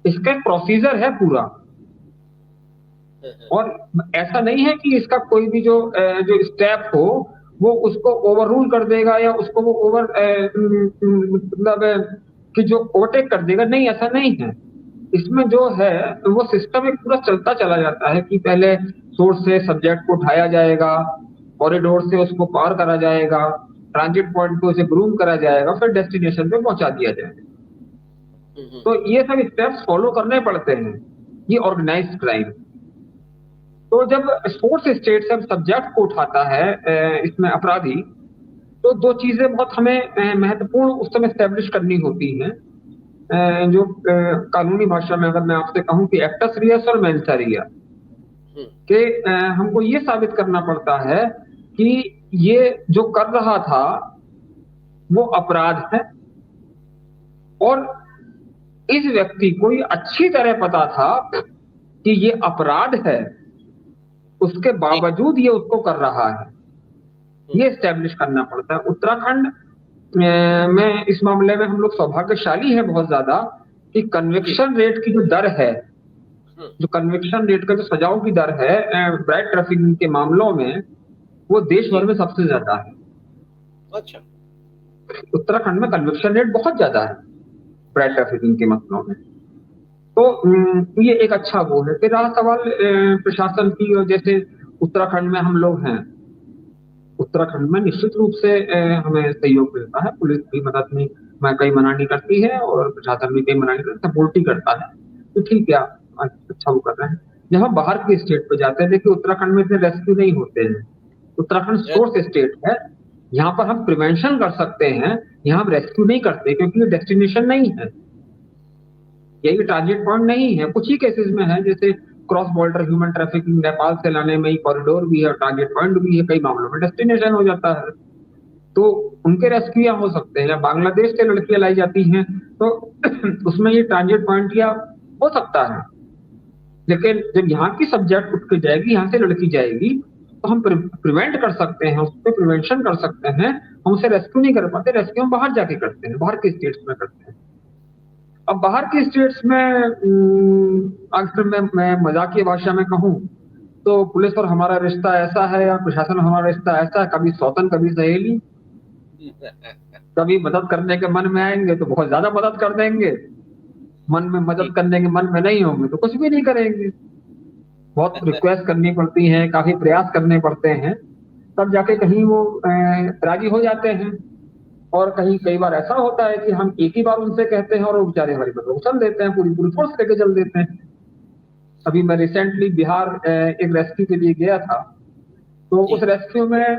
इसका एक प्रोसीजर है पूरा। और ऐसा नहीं है कि इसका कोई भी जो स्टेप हो वो उसको ओवर रूल कर देगा, या उसको वो ओवर मतलब कि जो ओवरटेक कर देगा। नहीं, ऐसा नहीं है। इसमें जो है वो सिस्टम एक पूरा चलता चला जाता है कि पहले सोर्स से सब्जेक्ट को उठाया जाएगा, कॉरिडोर से उसको पार करा जाएगा, ट्रांजिट पॉइंट पे उसे ग्रूम करा जाएगा, फिर डेस्टिनेशन पे पहुंचा दिया जाएगा। तो ये सब स्टेप्स फॉलो करने पड़ते हैं, ये ऑर्गेनाइज्ड क्राइम। तो जब सोर्स स्टेट से सब्जेक्ट को उठाता है इसमें अपराधी, तो दो चीजें बहुत हमें महत्वपूर्ण उस समय स्टैब्लिश करनी होती हैं, जो कानूनी भाषा में अगर मैं आपसे कहूं कि एक्टस रियस और मेंसा रिया, कि हमको ये साबित करना पड़ता है कि ये जो कर रहा था वो अपराध है, और इस व्यक्ति को ये अच्छी तरह पता था कि ये अपराध है, उसके बावजूद ये उसको कर रहा है, ये स्टैब्लिश करना पड़ता है। उत्तराखंड में इस मामले में हम लोग सौभाग्यशाली हैं बहुत ज्यादा कि कन्विक्शन रेट की जो दर है, जो कन्विक्शन रेट का जो सजाओं की दर है ब्राइड ट्रैफिकिंग के मामलों में, वो देश भर में सबसे ज्यादा है। अच्छा, उत्तराखंड में कन्विक्शन रेट बहुत ज्यादा है ब्राइड ट्रैफिकिंग के मामलों में। तो ये एक अच्छा वो है। फिर रहा सवाल प्रशासन की, और जैसे उत्तराखंड में हम लोग हैं, उत्तराखंड में निश्चित रूप से हमें सहयोग मिलता है, पुलिस भी मदद में कई मना नहीं करती है और प्रशासन भी कई मना नहीं करता, सपोर्ट ही करता है, तो ठीक है, अच्छा वो कर रहे हैं। जब हम बाहर के स्टेट पे जाते हैं, देखिए उत्तराखंड में इतने रेस्क्यू नहीं होते हैं, उत्तराखंड सोर्स स्टेट है, यहाँ पर हम प्रिवेंशन कर सकते हैं, यहाँ हम रेस्क्यू नहीं करते क्योंकि ये डेस्टिनेशन नहीं है, यही ट्रांजिट पॉइंट नहीं है। कुछ ही केसेस में है, जैसे cross border human trafficking Nepal से लाने में कॉरिडोर भी है, टारगेट पॉइंट भी है, कई मामलों में डेस्टिनेशन हो जाता है, तो उनके रेस्क्यू हो सकते हैं। या बांग्लादेश से लड़कियां लाई जाती हैं तो उसमें ये ट्रांजिट पॉइंट या हो सकता है, लेकिन जब यहाँ की सब्जेक्ट उठ के जाएगी, यहाँ से लड़की जाएगी, तो हम प्रिवेंट कर सकते हैं, उस पर प्रिवेंशन कर सकते हैं। हम उसे रेस्क्यू नहीं कर पाते, रेस्क्यू हम बाहर जाके करते हैं, बाहर के स्टेट्स में करते हैं। अब बाहर के स्टेट्स में अक्सर मैं मजाकिया भाषा में कहूं तो पुलिस और हमारा रिश्ता ऐसा है, या प्रशासन हमारा रिश्ता ऐसा है, कभी सौतन कभी सहेली, कभी मदद करने के मन में आएंगे तो बहुत ज्यादा मदद कर देंगे, मन में मदद करने के मन में नहीं होंगे तो कुछ भी नहीं करेंगे। बहुत रिक्वेस्ट करनी पड़ती है, काफी प्रयास करने पड़ते हैं, तब जाके कहीं वो राजी हो जाते हैं। और कई बार ऐसा होता है कि हम एक ही बार उनसे कहते हैं और वो बेचारे हमारी बात चल देते हैं, पूरी फोर्स लेके चल देते हैं। अभी मैं रिसेंटली बिहार एक रेस्क्यू के लिए गया था, तो उस रेस्क्यू में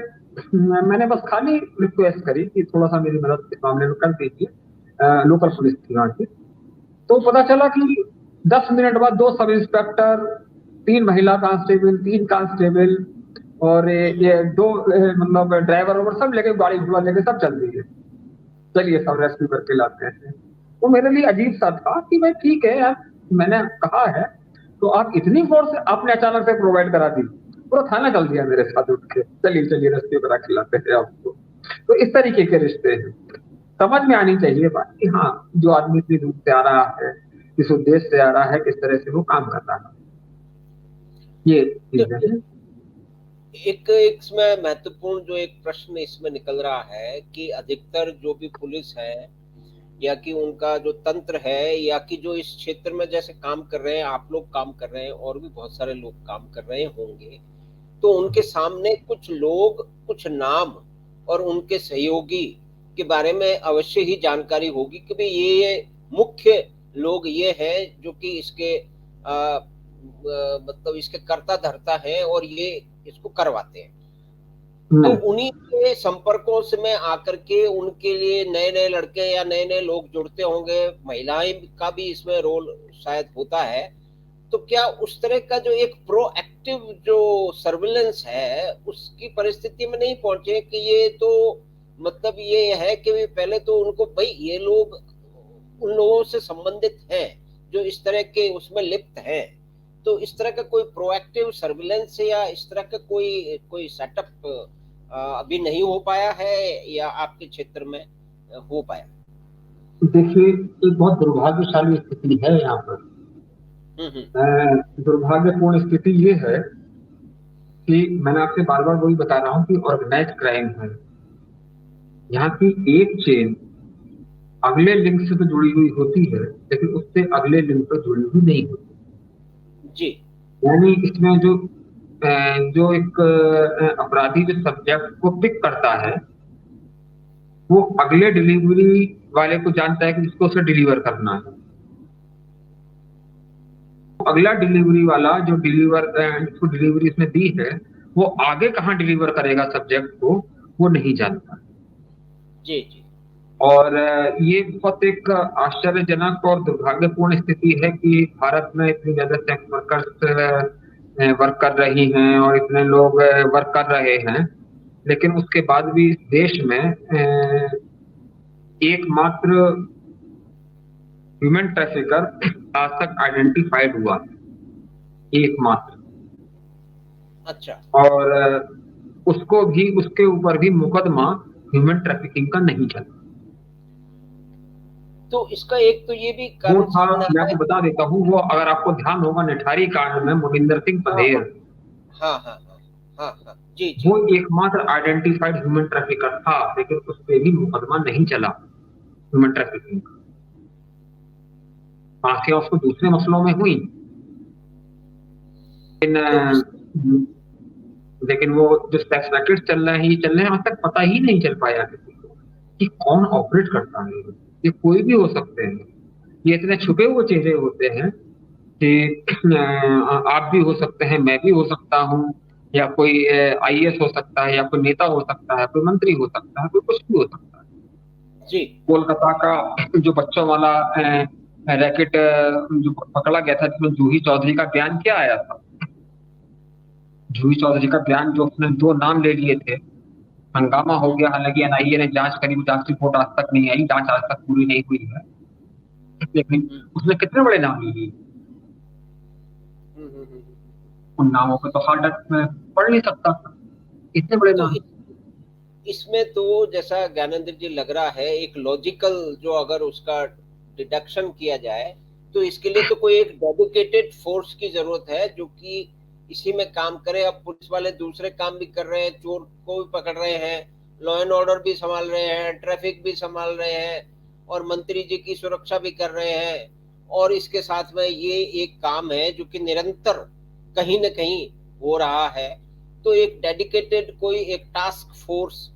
मैंने बस खाली रिक्वेस्ट करी कि थोड़ा सा मेरी मदद इस मामले में कर दीजिए, लोकल पुलिस थी वहां की। तो पता चला कि 10 मिनट बाद 2 सब इंस्पेक्टर, 3 महिला कांस्टेबल, 3 कांस्टेबल और ये 2 मतलब ड्राइवर और सब लेके, गाड़ी घोड़ा लेके सब चल दिए, चलिए सब रेस्क्यू करके लाते हैं। तो मेरे लिए अजीब सा था कि भाई ठीक है यार, मैंने कहा है तो आप इतनी फोर्स आपने अचानक से प्रोवाइड करा दी, पूरा थाना चल दिया मेरे साथ उठ के, चलिए रेस्क्यू करा के लाते हैं आपको। तो इस तरीके के रिश्ते हैं, समझ में आनी चाहिए बात कि हाँ, जो आदमी इतनी दूर से आ रहा है, किस उद्देश्य से आ रहा है, किस तरह से वो काम कर रहा है, ये चीजें हैं। एक इसमें महत्वपूर्ण जो एक प्रश्न इसमें निकल रहा है कि अधिकतर जो भी पुलिस है या कि उनका जो तंत्र है, या कि जो इस क्षेत्र में जैसे काम कर रहे हैं, आप लोग काम कर रहे हैं और भी बहुत सारे लोग काम कर रहे होंगे, तो उनके सामने कुछ लोग, कुछ नाम और उनके सहयोगी के बारे में अवश्य ही जानकारी होगी कि भाई ये मुख्य लोग ये हैं जो कि इसके मतलब इसके कर्ता धर्ता हैं और ये इसको करवाते हैं। तो उन्हीं के संपर्कों से में आकर के उनके लिए नए-नए लड़के या नए-नए लोग जुड़ते होंगे, महिलाएं का भी इसमें रोल शायद होता है। तो क्या उस तरह का जो एक प्रोएक्टिव जो सर्विलेंस है, उसकी परिस्थिति में नहीं पहुंचे कि ये तो मतलब ये है कि पहले तो उनको भाई ये लोग उन लोगों से संबंधित हैं जो इस तरह के उसमें लिप्त हैं, तो इस तरह का कोई प्रोएक्टिव सर्विलेंस या इस तरह का कोई सेटअप अभी नहीं हो पाया है या आपके क्षेत्र में हो पाया? देखिए, एक बहुत दुर्भाग्यशाली स्थिति है यहाँ पर। दुर्भाग्यपूर्ण स्थिति ये है कि मैंने आपसे बार बार वही बता रहा हूँ कि ऑर्गेनाइज क्राइम है, यहाँ की एक चेन अगले लिंक से तो जुड़ी हुई होती है, लेकिन उससे अगले लिंक पर जुड़ी हुई नहीं होती जी। यानी इसमें जो जो एक अपराधी जो सब्जेक्ट को पिक करता है, वो अगले डिलीवरी वाले को जानता है कि इसको उसे डिलीवर करना है। अगला डिलीवरी वाला जो जिसको डिलीवरी इसने दी है, वो आगे कहाँ डिलीवर करेगा सब्जेक्ट को, वो नहीं जानता। जी जी। और ये बहुत एक आश्चर्यजनक और दुर्भाग्यपूर्ण स्थिति है कि भारत में इतनी ज्यादा सेक्स वर्कर्स वर्क कर रही हैं और इतने लोग वर्क कर रहे हैं, लेकिन उसके बाद भी इस देश में एकमात्र ह्यूमन ट्रैफिकर आज तक आइडेंटिफाइड हुआ, एकमात्र। अच्छा। और उसके ऊपर भी मुकदमा ह्यूमन ट्रैफिकिंग का नहीं चला। तो इसका एक तो ये भी वो कारण था, सामने मैं आता है। आपको बता देता हूँ, वो अगर आपको ध्यान होगा निठारी कांड में मोहिंदर सिंह हाँ पधेर, हाँ हाँ हाँ हाँ हाँ, जी जी। वो एकमात्र आइडेंटिफाइड ह्यूमन ट्रैफिकर था, लेकिन उस पर भी मुकदमा नहीं चला ह्यूमन ट्रैफिकिंग का। फांसियां उसको दूसरे मसलों में हुई, तो इस, लेकिन वो जो सेक्स रैकेट चल रहे हैं आज तक पता ही नहीं चल पाया किसी को कि कौन ऑपरेट करता है। ये कोई भी हो सकते हैं, ये इतने छुपे हुए चेहरे होते हैं कि आप भी हो सकते हैं, मैं भी हो सकता हूँ, या कोई आईएएस हो सकता है, या कोई नेता हो सकता है, कोई मंत्री हो सकता है, कोई कुछ भी हो सकता है। जी। कोलकाता का जो बच्चों वाला रैकेट जो पकड़ा गया था, जिसमें जूही चौधरी का बयान क्या आया था, जूही चौधरी का बयान जो उसने 2 नाम ले लिए थे, हंगामा हो गया। हालांकि एनआईए ने जांच करी, जांच रिपोर्ट आज तक नहीं आई, जांच आज तक पूरी नहीं हुई है, लेकिन उसने कितने बड़े नाम ले लिए। उन नामों पे तो हार्ड में पढ़ नहीं सकता, इतने बड़े तो नाम। इसमें तो जैसा ज्ञानेंद्र जी लग रहा है, एक लॉजिकल जो अगर उसका डिडक्शन किया जाए, तो इसके लिए तो कोई एक डेडिकेटेड फोर्स की जरूरत है जो कि इसी में काम करे। अब पुलिस वाले दूसरे काम भी कर रहे हैं, चोर को भी पकड़ रहे हैं, लॉ एंड ऑर्डर भी संभाल रहे हैं, ट्रैफिक भी संभाल रहे हैं, और मंत्री जी की सुरक्षा भी कर रहे हैं, और इसके साथ में ये एक काम है जो कि निरंतर कहीं न कहीं हो रहा है। तो एक डेडिकेटेड कोई एक टास्क फोर्स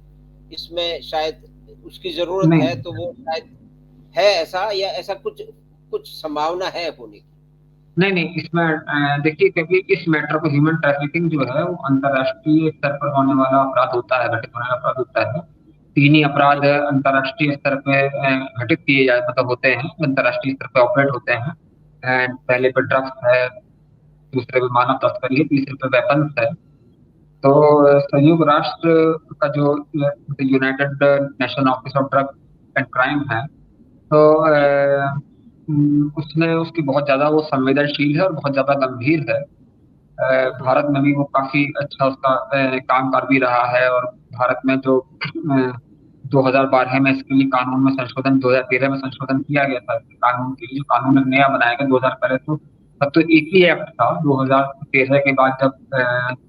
इसमें शायद उसकी जरूरत नहीं है, तो वो शायद है ऐसा, या ऐसा कुछ कुछ संभावना है होने की। नहीं नहीं, इसमें देखिए, क्योंकि इस मैटर को, ह्यूमन ट्रैफिकिंग जो है वो अंतर्राष्ट्रीय स्तर पर होने वाला अपराध होता है, घटित होने वाला अपराध होता है। 3 ही अपराध अंतर्राष्ट्रीय स्तर पे घटित किए जाए, मतलब होते हैं, अंतर्राष्ट्रीय स्तर पे ऑपरेट होते हैं। पहले पे ड्रग्स है, दूसरे पे मानव तस्करी है, तीसरे पे वेपन्स है। तो संयुक्त राष्ट्र का जो United nation office of drug and crime है, तो जी उसने उसकी बहुत ज्यादा वो संवेदनशील है और बहुत ज्यादा गंभीर है। भारत में भी वो काफी अच्छा उसका काम कर भी रहा है। और भारत में जो 2012 में इसके लिए कानून में संशोधन, 2013 में संशोधन किया गया था कानून के लिए, कानून एक नया बनाया गया 2013। तो तब तो एक ही एक्ट था। 2013 के बाद जब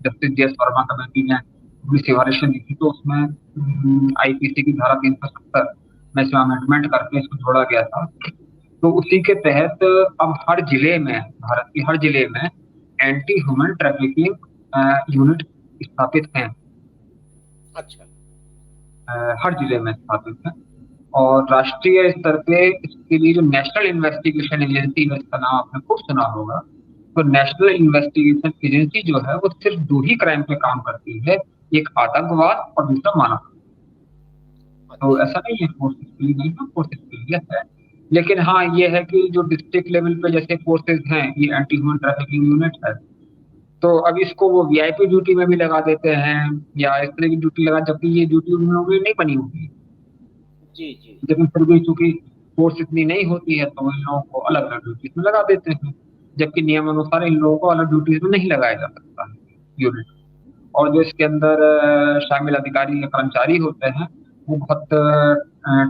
जस्टिस DS वर्मा कमेटी ने अपनी सिफारिशें दी थी, तो उसमें आईपीसी की धारा 370 में इसमें अमेंडमेंट करके इसको जोड़ा गया था। तो उसी के तहत अब हर जिले में, भारत की हर जिले में एंटी ह्यूमन ट्रैफिकिंग यूनिट स्थापित हैं। अच्छा। हर जिले में स्थापित है। और राष्ट्रीय स्तर पे इसके लिए जो नेशनल इन्वेस्टिगेशन एजेंसी है, इसका नाम आपने खूब सुना होगा। तो नेशनल जी इन्वेस्टिगेशन एजेंसी जो है वो सिर्फ 2 ही क्राइम पे काम करती है, एक आतंकवाद और दूसरा मानव। तो अच्छा। ऐसा नहीं है फोर्स इसके लिए नहीं है, फोर्स इसके लिए है। लेकिन हाँ, ये है कि जो डिस्ट्रिक्ट लेवल पे जैसे फोर्सेज हैं, ये एंटी ह्यूमन ट्रैफिकिंग यूनिट है, तो अब इसको वो वीआईपी ड्यूटी में भी लगा देते हैं, या इस तरह की ड्यूटी लगा, जबकि ये ड्यूटी उन लोगों की नहीं बनी होती। जी जी। लेकिन फिर भी चूंकि फोर्स इतनी नहीं होती है, तो इन लोगों को अलग अलग ड्यूटीज में लगा देते हैं, जबकि नियमानुसार इन लोगों को अलग ड्यूटीज में नहीं लगाया जा सकता है यूनिट। और जो इसके अंदर शामिल अधिकारी या कर्मचारी होते हैं, वो बहुत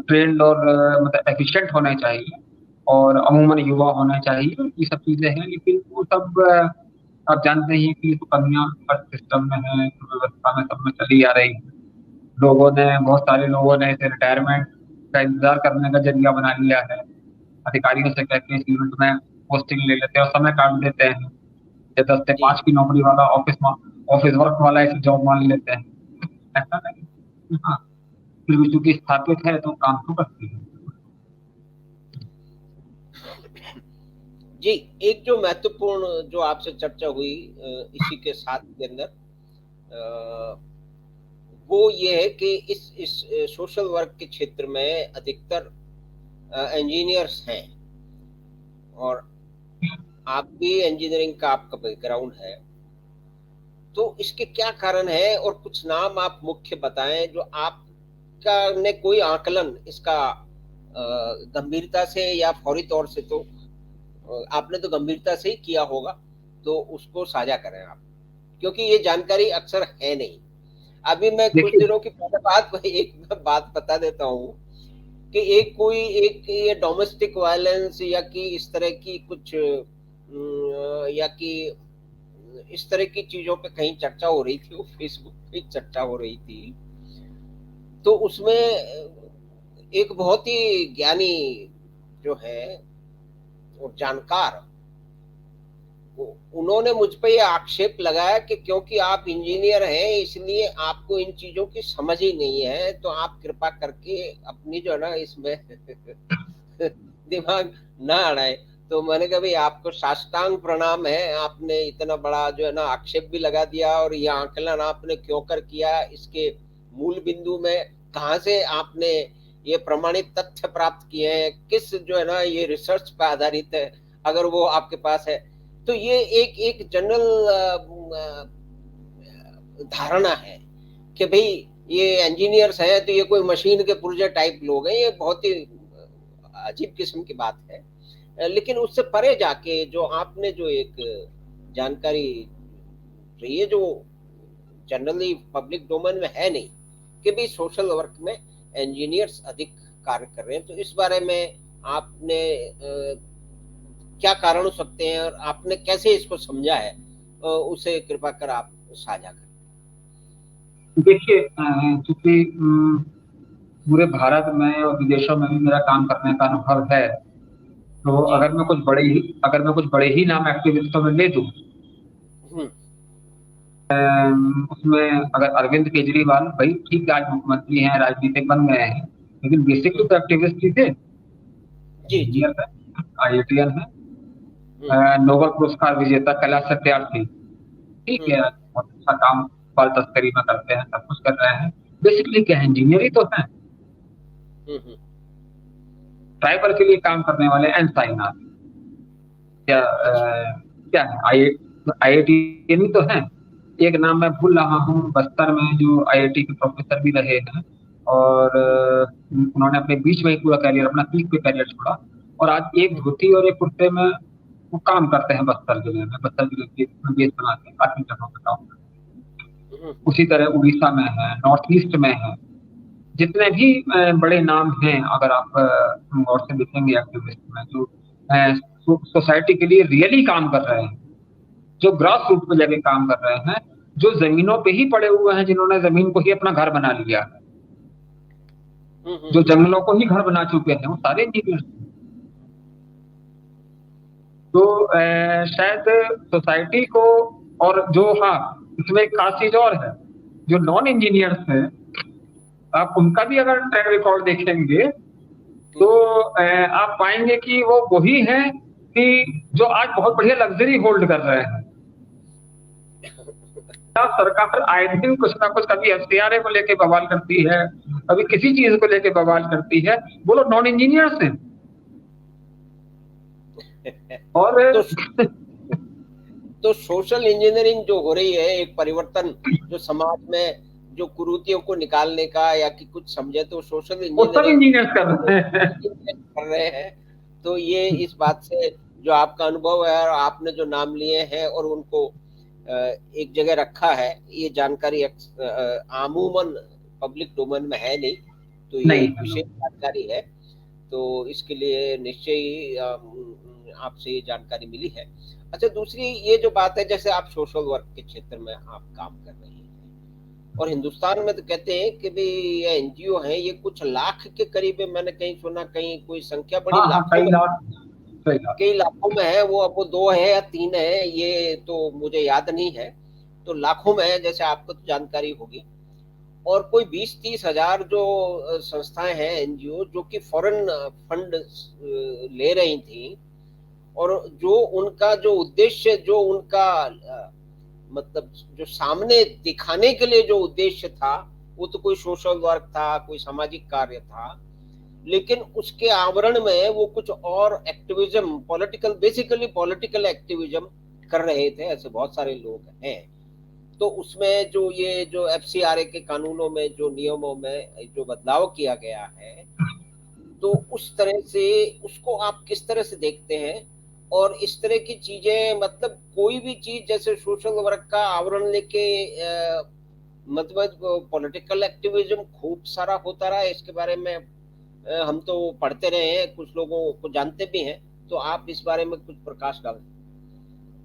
ट्रेंड और मतलब एफिशिएंट होने चाहिए, और अमूमन युवा होने चाहिए। ये सब चीजें हैं, लेकिन वो सब आप जानते हैं कि तो कमियां हर सिस्टम में है, व्यवस्था में, सब में चली आ रही है। बहुत सारे लोगों ने इसे रिटायरमेंट का इंतजार करने का जरिया बना लिया है। अधिकारियों से कहते हैं इस यूनिट में पोस्टिंग ले लेते हैं और समय काट देते हैं। या 10 से जी 5 की नौकरी वाला ऑफिस में ऑफिस वर्क वाला ऐसे जॉब मान लेते हैं, ऐसा नहीं। हाँ, फिर भी चूंकि स्थापित है तो काम तो करती है। जी, एक जो महत्वपूर्ण जो आपसे चर्चा हुई इसी के साथ के अंदर वो ये है कि इस सोशल वर्क के क्षेत्र में अधिकतर इंजीनियर्स हैं और आप भी इंजीनियरिंग का आपका बैकग्राउंड है, तो इसके क्या कारण है और कुछ नाम आप मुख्य बताएं जो आपका ने कोई आकलन इसका गंभीरता से या फौरी तौर से, तो आपने तो गंभीरता से ही किया होगा, तो उसको साझा करें आप, क्योंकि ये जानकारी अक्सर है नहीं। अभी मैं कुछ देखिए, दिनों की पहले एक बात बता देता हूँ कि एक ये डोमेस्टिक वायलेंस या कि इस तरह की कुछ या कि इस तरह की चीजों पे कहीं चर्चा हो रही थी, वो फेसबुक पे चर्चा हो रही थी, तो उसमें एक बहुत ही ज्ञानी जो है और जानकार, उन्होंने मुझ पे ये आक्षेप लगाया कि क्योंकि आप इंजीनियर हैं इसलिए आपको इन चीजों की समझ ही नहीं है, तो आप कृपा करके अपनी जो है ना इसमें दिमाग ना अड़ाए। तो मैंने कहा भाई आपको साष्टांग प्रणाम है, आपने इतना बड़ा जो है ना आक्षेप भी लगा दिया और ये आकलन आपने क्यों कर किया, इसके मूल बिंदु में कहाँ से आपने ये प्रमाणित तथ्य प्राप्त किए हैं, किस जो है ना ये रिसर्च पर आधारित है, अगर वो आपके पास है। तो ये एक जनरल धारणा है कि भाई ये इंजीनियर्स हैं तो ये कोई मशीन के पुर्जे टाइप लोग हैं, ये बहुत ही अजीब किस्म की बात है। लेकिन उससे परे जाके जो आपने जो एक जानकारी रही है जो जनरली पब्लिक डोमेन में है नहीं, कि भी सोशल वर्क में इंजीनियर्स अधिक कार्य कर रहे हैं, तो इस बारे में आपने क्या कारण हो सकते हैं और आपने कैसे इसको समझा है, उसे कृपा कर आप साझा करें। देखिए, चूंकि पूरे भारत में और विदेशों में भी मेरा काम करने का अनुभव है, तो जी। अगर मैं कुछ बड़े ही नाम एक्टिविस्टों में ले दूं, उसमें अगर अरविंद केजरीवाल, भाई ठीक है आज मुख्यमंत्री हैं, राजनीतिक बन गए हैं, लेकिन बेसिकली तो एक्टिविस्ट ही थे, जी जी। इंजीनियर है, IITian है, हम्म नोबेल पुरस्कार विजेता कैलाश सत्यार्थी, ठीक है, हम्म बहुत अच्छा काम बाल तस्करी में करते हैं, सब कुछ कर रहे हैं, बेसिकली क्या है, इंजीनियर ही तो है। हम्म। ट्राइबल के लिए काम करने वाले एन साईनाथ, क्या अच्छा। क्या है, IIT ही तो है। एक नाम मैं भूल रहा हूँ, बस्तर में जो IIT के प्रोफेसर भी रहे हैं, और उन्होंने अपने बीच में ही पूरा कैरियर, अपना पीक पे कैरियर छोड़ा, और आज एक धोती और एक कुर्ते में वो काम करते हैं बस्तर जिले में, बस्तर जिले के बेस बनाते हैं, काफी जगहों पे काम करते हम्म हैं। उसी तरह उड़ीसा में है, नॉर्थ ईस्ट में है, जितने भी बड़े नाम हैं, अगर आप गौर से देखेंगे एक्टिविस्ट में, जो सोसाइटी के लिए रियली काम कर रहे हैं, जो ग्रास रूट पे जाके काम कर रहे हैं, जो जमीनों पे ही पड़े हुए हैं, जिन्होंने जमीन को ही अपना घर बना लिया है, जो हम्म। जंगलों को ही घर बना चुके हैं, वो सारे इंजीनियर हैं। तो शायद सोसाइटी को, और जो, हाँ, इसमें एक खास चीज और है, जो नॉन इंजीनियर्स हैं, आप उनका भी अगर ट्रैक रिकॉर्ड देखेंगे तो आप पाएंगे कि वो वही हैं कि जो आज बहुत बढ़िया लग्जरी होल्ड कर रहे हैं। सरकार आए दिन कुछ ना कुछ, कभी FCRA को लेके बवाल करती है, कभी किसी चीज को लेके बवाल करती है, वो लोग नॉन इंजीनियर्स हैं। और तो तो सोशल इंजीनियरिंग जो हो रही है, एक परिवर्तन जो समाज में जो कुरीतियों को निकालने का या कि कुछ समझे तो सोशल वो सब इंजीनियरिंग इंजीनियर्स कर रहे हैं। कर रहे हैं। तो ये इस बात से जो आपका अनुभव है और आपने जो नाम लिए हैं और उनको एक जगह रखा है, ये जानकारी आमूमन पब्लिक डोमेन में है नहीं, तो ये नहीं एक विशेष जानकारी है। तो इसके लिए निश्चय ही आपसे ये जानकारी मिली है। अच्छा, दूसरी ये जो बात है, जैसे आप सोशल वर्क के क्षेत्र में आप काम कर रहे हैं और हिंदुस्तान में तो कहते हैं कि भी ये NGO है, ये कुछ लाख के करीब है, मैंने कहीं सुना, कहीं कोई संख्या बड़ी हाँ हाँ, लाखों में, सही बात। कई लाखों में है, वो अब वो 2 है या 3 है, ये तो मुझे याद नहीं है। तो लाखों में है, जैसे आपको तो जानकारी होगी। और कोई 20-30 हजार जो संस्थाएं हैं, एनजीओ, जो कि फॉरेन फंड ले रही थी, और जो उनका जो उद्देश्य, जो उनका मतलब जो सामने दिखाने के लिए जो उद्देश्य था, वो तो कोई सोशल वर्क था, कोई सामाजिक कार्य था, लेकिन उसके आवरण में वो कुछ और activism, political, basically political activism कर रहे थे। ऐसे बहुत सारे लोग हैं। तो उसमें जो ये जो एफसीआरए के कानूनों में, जो नियमों में जो बदलाव किया गया है, तो उस तरह से उसको आप किस तरह से देखते हैं? और इस तरह की चीजें, मतलब कोई भी चीज जैसे सोशल वर्क का आवरण लेके मतलब पॉलिटिकल एक्टिविज्म खूब सारा होता रहा है। इसके बारे में हम तो पढ़ते रहे हैं, कुछ लोगों को जानते भी हैं। तो आप इस बारे में कुछ प्रकाश डालें।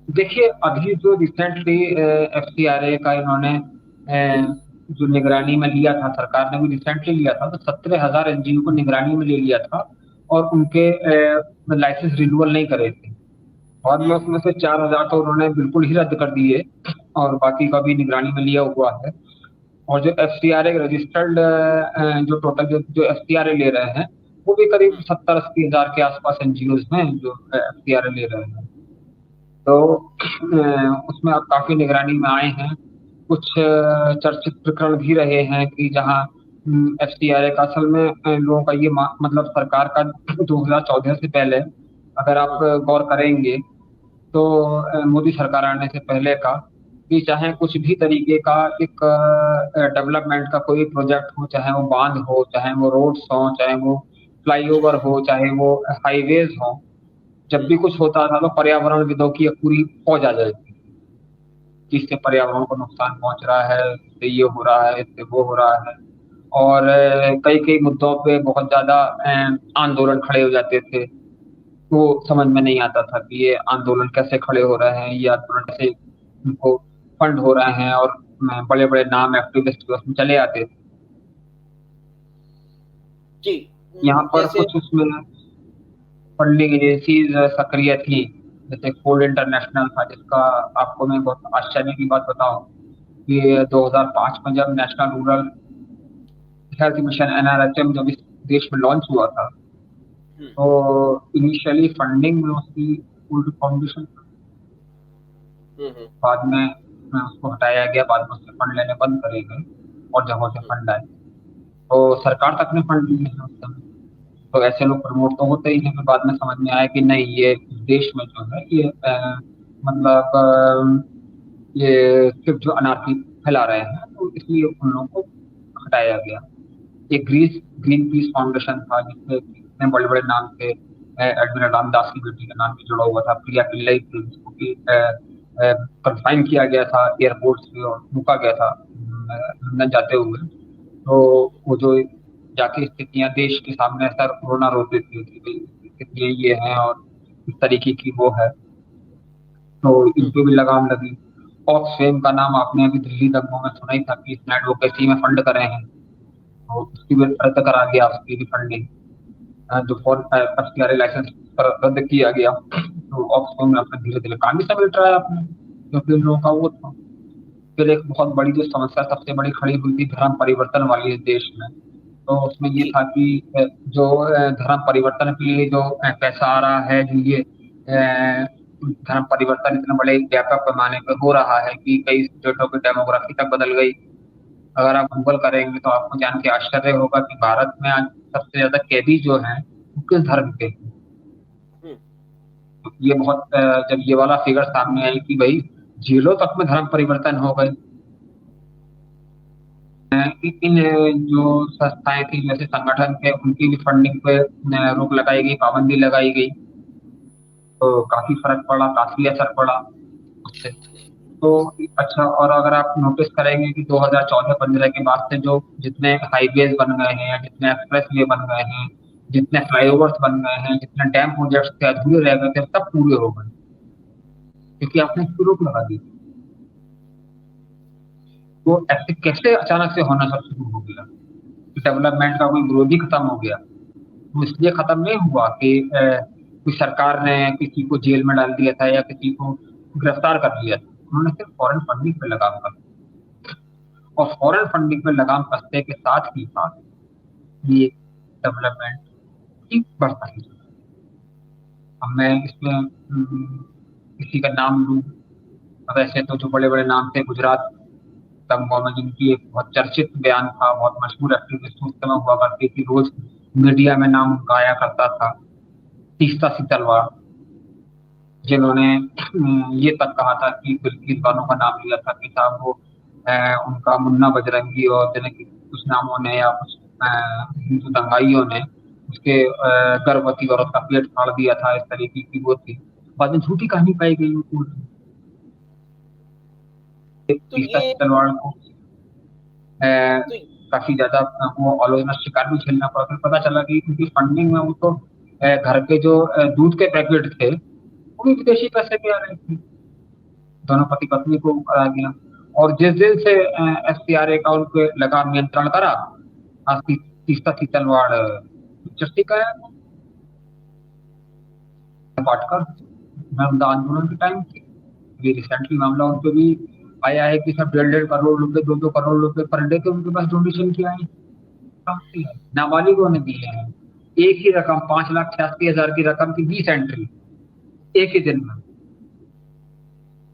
देखिए, अभी जो रिसेंटली एफसीआरए का इन्होंने जो निगरानी में लिया था, सरकार ने भी रिसेंटली लिया था, तो 17,000 एनजीओ को निगरानी में ले लिया था और उनके लाइसेंस रिन्यूअल नहीं करे थे। बाद में उसमें से 4,000 तो उन्होंने बिल्कुल ही रद्द कर दिए और बाकी का भी निगरानी में लिया हुआ है। और जो एफसीआरए रजिस्टर्ड जो टोटल जो एफसीआरए ले रहे हैं, वो भी करीब 70-80 हजार के आसपास एनजीओ हैं जो एफसीआरए ले रहे हैं। तो उसमें अब काफी निगरानी में आए हैं। कुछ चर्चित प्रकरण भी रहे हैं कि जहां एफसीआरए का असल में लोगों का ये मतलब सरकार का 2014 से पहले अगर आप गौर करेंगे तो मोदी सरकार आने से पहले का कि चाहे कुछ भी तरीके का एक डेवलपमेंट का कोई प्रोजेक्ट हो, चाहे वो बांध हो, चाहे वो रोड्स हो, चाहे वो फ्लाईओवर हो, चाहे वो हाईवेज हो, जब भी कुछ होता था तो पर्यावरणविदों की एक पूरी फौज आ जाती थी कि इससे पर्यावरण को नुकसान पहुंच रहा है, इससे ये हो रहा है, इससे वो हो रहा है। और कई कई मुद्दों पे बहुत ज्यादा आंदोलन खड़े हो जाते थे। वो समझ में नहीं आता था कि ये आंदोलन कैसे खड़े हो रहे हैं, ये आंदोलन कैसे उनको फंड हो रहे हैं, और बड़े बड़े नाम एक्टिविस्ट उसमें चले आते थे। जी। यहाँ पर जैसे कुछ उसमें फंडिंग एजेंसीज सक्रिय थी, जैसे फोर्ड इंटरनेशनल था, जिसका आपको मैं बहुत आश्चर्य की बात बताऊं कि 2005 में जब national rural health mission NRHM जब इस देश में लॉन्च हुआ था, तो इनिशियली फंडिंग में उसकी फुल फाउंडेशन, बाद में उसको हटाया गया, बाद में उससे फंड लेने बंद करे गए और जगहों से फंड आए, तो सरकार तक ने फंड लिए हैं उस समय। तो ऐसे लोग प्रमोट तो होते ही हैं, फिर बाद में समझ में आया कि नहीं, ये देश में जो है ये मतलब ये सिर्फ जो अनार्की फैला रहे हैं, तो इसलिए उन लोगों को हटाया गया। एक ग्रीन पीस फाउंडेशन था जिसमें इतने बड़े बड़े नाम थे, एडमिरल रामदास की बेटी का नाम भी जुड़ा हुआ था, प्रिया पिल्लई थी, जिसको कि कंफाइन किया गया था एयरपोर्ट से और रुका गया था लंदन जाते हुए। तो वो जो जाके स्थितियां देश के सामने सर रोना रोते थे कि भाई स्थितियां ये हैं और इस तरीके की वो है, तो इन पे भी लगाम लगी। ऑक्सफैम का नाम आपने अभी दिल्ली दंगों में सुना ही था कि इसने एडवोकेसी में फंड करे हैं, तो उसकी भी रद्द करा दिया, उसकी भी फंडिंग जो फॉरेन एफसीआरए लाइसेंस पर रद्द किया गया। तो ऑक्सफैम में अपने धीरे धीरे काम भी समेट रहा है अपने, क्योंकि उन लोगों का वो था। फिर एक बहुत बड़ी जो समस्या सबसे बड़ी खड़ी हुई थी धर्म परिवर्तन वाली इस देश में, तो उसमें ये था कि जो धर्म परिवर्तन के लिए जो पैसा आ रहा है, जो ये धर्म परिवर्तन इतने बड़े व्यापक पैमाने पर हो रहा है कि कई स्टेटों की डेमोग्राफी तक बदल गई। अगर आप गूगल करेंगे तो आपको जान के आश्चर्य होगा कि भारत में आज सबसे ज्यादा कैदी जो हैं वो किस धर्म के हैं। तो ये बहुत जब ये वाला फिगर सामने आया कि भाई जेलों तक में धर्म परिवर्तन हो गए, इन जो संस्थाएं थी जैसे संगठन थे उनकी भी फंडिंग पे रोक लगाई गई, पाबंदी लगाई गई, तो काफी फर्क पड़ा, काफी असर पड़ा उससे। तो अच्छा, और अगर आप नोटिस करेंगे कि 2014-15 के बाद से जो जितने हाईवेज बन गए हैं, जितने एक्सप्रेस वे बन गए हैं, जितने फ्लाईओवर्स बन गए हैं, जितने डैम प्रोजेक्ट्स थे अधूरे रह गए थे, सब पूरे हो गए क्योंकि आपने इसकी रोक लगा दी। तो ऐसे कैसे अचानक से होना सब शुरू हो गया? डेवलपमेंट का कोई ग्रोथ ही खत्म हो गया? वो इसलिए खत्म नहीं हुआ कि कोई सरकार ने किसी को जेल में डाल दिया था या किसी को गिरफ्तार कर लिया था। उन्होंने सिर्फ फॉरेन फंडिंग पे लगाम कसी, और फॉरेन फंडिंग पे लगाम कसने के साथ ही साथ ये डेवलपमेंट ठीक बढ़ता ही चला। अब मैं इसमें किसी का नाम लूं, वैसे तो जो बड़े बड़े नाम थे, गुजरात तंगों में जिनकी एक बहुत चर्चित बयान था, बहुत मशहूर एक्टिविस्ट उस समय हुआ करती थी, रोज मीडिया में नाम उनका आया करता था, तीस्ता सीतलवाड़, जिन्होंने ये तक कहा था कि बिल्किस बानो का नाम लिया था कि साहब वो उनका मुन्ना बजरंगी और जिन्हें कुछ नामों ने या कुछ हिंदू दंगाइयों ने उसके गर्भवती औरत का पेट फाड़ दिया था, इस तरीके की वो थी। बाद में झूठी कहानी पाई गई तो ये तलवार को काफी ज्यादा वो आलोचना शिकार भी झेलना पड़ा। फिर पता चला कि उनकी फंडिंग में वो तो घर के जो दूध के पैकेट थे वो भी विदेशी पैसे के आ रहे थे, दोनों पति पत्नी को करा दिया। और जिस दिन से एफसीआरए का उन पे लगा नियंत्रण करा, आज तीस्ता सीतलवाड़ चर्चा का है पाटकर नर्मदा आंदोलन के टाइम की। ये रिसेंटली मामला उन पे भी आया है कि सब 1.5 करोड़ रुपए 2 करोड़ रुपए पर डे के उनके पास डोनेशन किया है, नाबालिगों ने दिए हैं। एक ही रकम 5,88,000 की रकम की 20 एंट्री एक ही दिन में।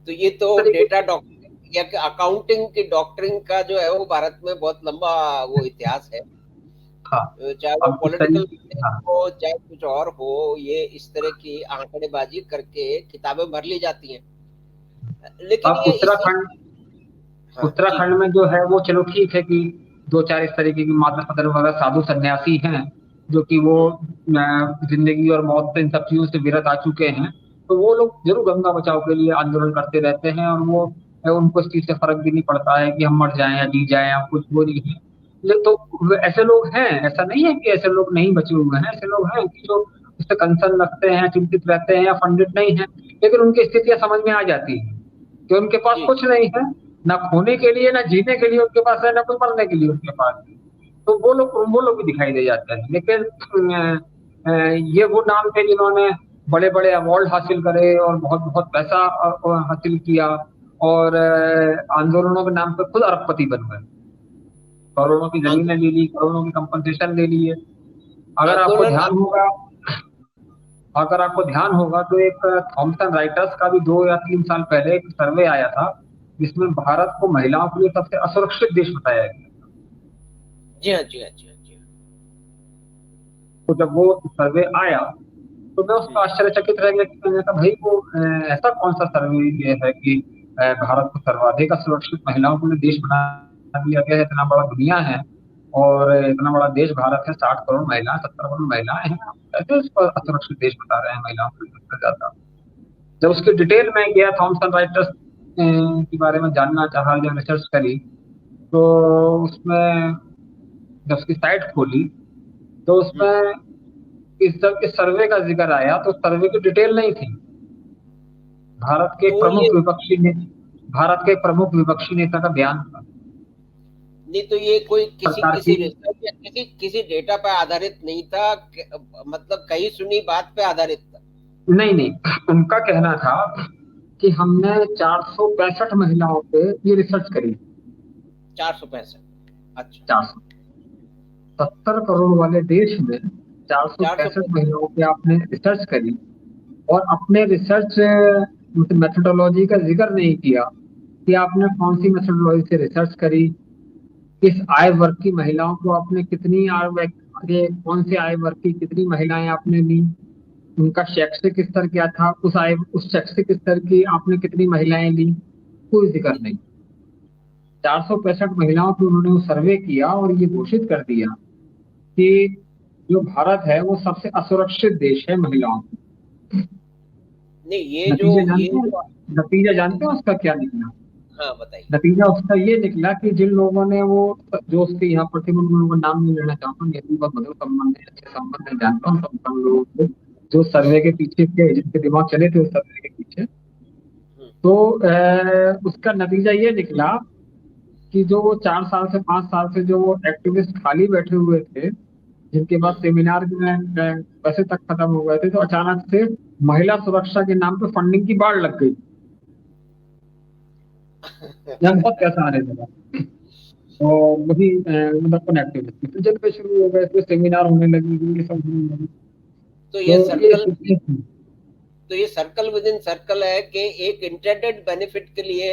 तो ये तो डेटा डॉक्टरिंग या अकाउंटिंग की डॉक्टरिंग का जो है वो भारत में बहुत लंबा वो इतिहास है। हाँ, चाहे वो पॉलिटिकल हो चाहे कुछ और हो, ये इस तरह की आंकड़ेबाजी करके किताबें भर ली जाती हैं। लेकिन ये उत्तराखंड में जो है वो चलो ठीक है कि 2-4 इस तरीके की माता पदर वगैरह साधु सन्यासी हैं जो कि वो जिंदगी और मौत से इन सब चीजों से विरत आ चुके हैं, तो वो लोग जरूर गंगा बचाओ के लिए आंदोलन करते रहते हैं, और वो उनको इस चीज से फर्क भी नहीं पड़ता है कि हम मर जाएं या जी जाएं या कुछ, वो नहीं है। तो ऐसे लोग हैं, ऐसा नहीं है कि ऐसे लोग नहीं बचे हुए हैं, ऐसे लोग हैं कि जो इससे कंसर्न रखते हैं, चिंतित रहते हैं या फंडित नहीं है, लेकिन उनकी स्थितियां समझ में आ जाती है कि उनके पास कुछ नहीं है, ना खोने के लिए ना जीने के लिए उनके पास है, ना कुछ मरने के लिए उनके पास है। तो वो लोग भी दिखाई दे जाते हैं। लेकिन ये वो नाम थे जिन्होंने बड़े बड़े अवार्ड हासिल करे और बहुत बहुत पैसा हासिल किया, और आंदोलनों के नाम पर खुद अरबपति बन गए, करोड़ों की जमीनें ले ली, करोड़ों की कंपनसेशन ले लिए। अगर आपको ध्यान होगा तो एक थॉमसन राइटर्स का भी 2 या 3 साल पहले एक सर्वे आया था जिसमें भारत को महिलाओं के लिए सबसे असुरक्षित देश बताया गया। जी हाँ, जी हाँ, जी हाँ, जी हाँ। तो जब वो सर्वे आया तो मैं उसका आश्चर्यचकित रह गया कि मैंने कहा भाई वो ऐसा कौन सा सर्वे ये है कि भारत को सर्वाधिक असुरक्षित महिलाओं के लिए देश बना दिया गया है। इतना बड़ा दुनिया है और इतना बड़ा देश भारत है, 60 करोड़ महिला 70 करोड़ महिलाएं हैं, कैसे इसको असुरक्षित देश बता रहे हैं महिलाओं के लिए ज्यादा। जब उसके डिटेल में गया, थॉमसन राइटर्स के बारे में जानना चाहा, जब रिसर्च करी, तो उसमें जब उसकी साइट खोली तो उसमें इस सर्वे का जिक्र आया तो सर्वे की डिटेल नहीं थी। भारत के प्रमुख विपक्षी नेता का बयान था। नहीं तो ये कोई किसी रिसर्च या किसी डेटा पर आधारित नहीं था, मतलब कहीं सुनी बात पे आधारित था। नहीं, उनका कहना था कि हमने 465 महिलाओं पे ये रिसर्च करी। 465? अच्छा। 470 करोड़ वाले देश में 465 महिलाओं पे आपने रिसर्च करी और अपने रिसर्च मेथोडोलॉजी का जिक्र नहीं किया कि आपने कौन सी मेथोडोलॉजी से रिसर्च करी, किस आय वर्ग की महिलाओं को आपने कितनी कौन से आय वर्ग की कितनी महिलाएं आपने ली, उनका शैक्षिक स्तर क्या था, उस शैक्षिक स्तर की आपने कितनी महिलाएं ली, कोई जिक्र नहीं। 465 महिलाओं पे उन्होंने वो सर्वे किया और ये घोषित कर दिया कि जो भारत है वो सबसे असुरक्षित देश है महिलाओं की। नहीं, ये नतीजा जानते हैं उसका क्या निकला? हाँ, बताइए। नतीजा उसका ये निकला कि जिन लोगों ने वो जो उसके यहाँ प्रतिबंध नाम नहीं लेना चाहता हूँ, यदि बहुत मधुर संबंध है, अच्छे संबंध है, जानता हूँ सब लोगों को जो सर्वे के पीछे थे, जिनके दिमाग चले थे उस सर्वे के पीछे, तो उसका नतीजा ये निकला कि जो वो 4 साल से 5 साल से जो वो एक्टिविस्ट खाली बैठे हुए थे, जिनके बाद सेमिनार में पैसे तक खत्म हो गए थे, तो अचानक से महिला सुरक्षा के नाम पे फंडिंग की बाढ़ लग गई। यहाँ बहुत पैसा आने लगा। और वही मतलब कनेक्टिविटी तो जब पे शुरू हो गए तो सेमिनार होने लगी, ये सब होने लगी। तो तो ये ये सर्कल चीजें थी। तो ये सर्कल विद इन सर्कल है कि एक इंटेंडेड बेनिफिट के लिए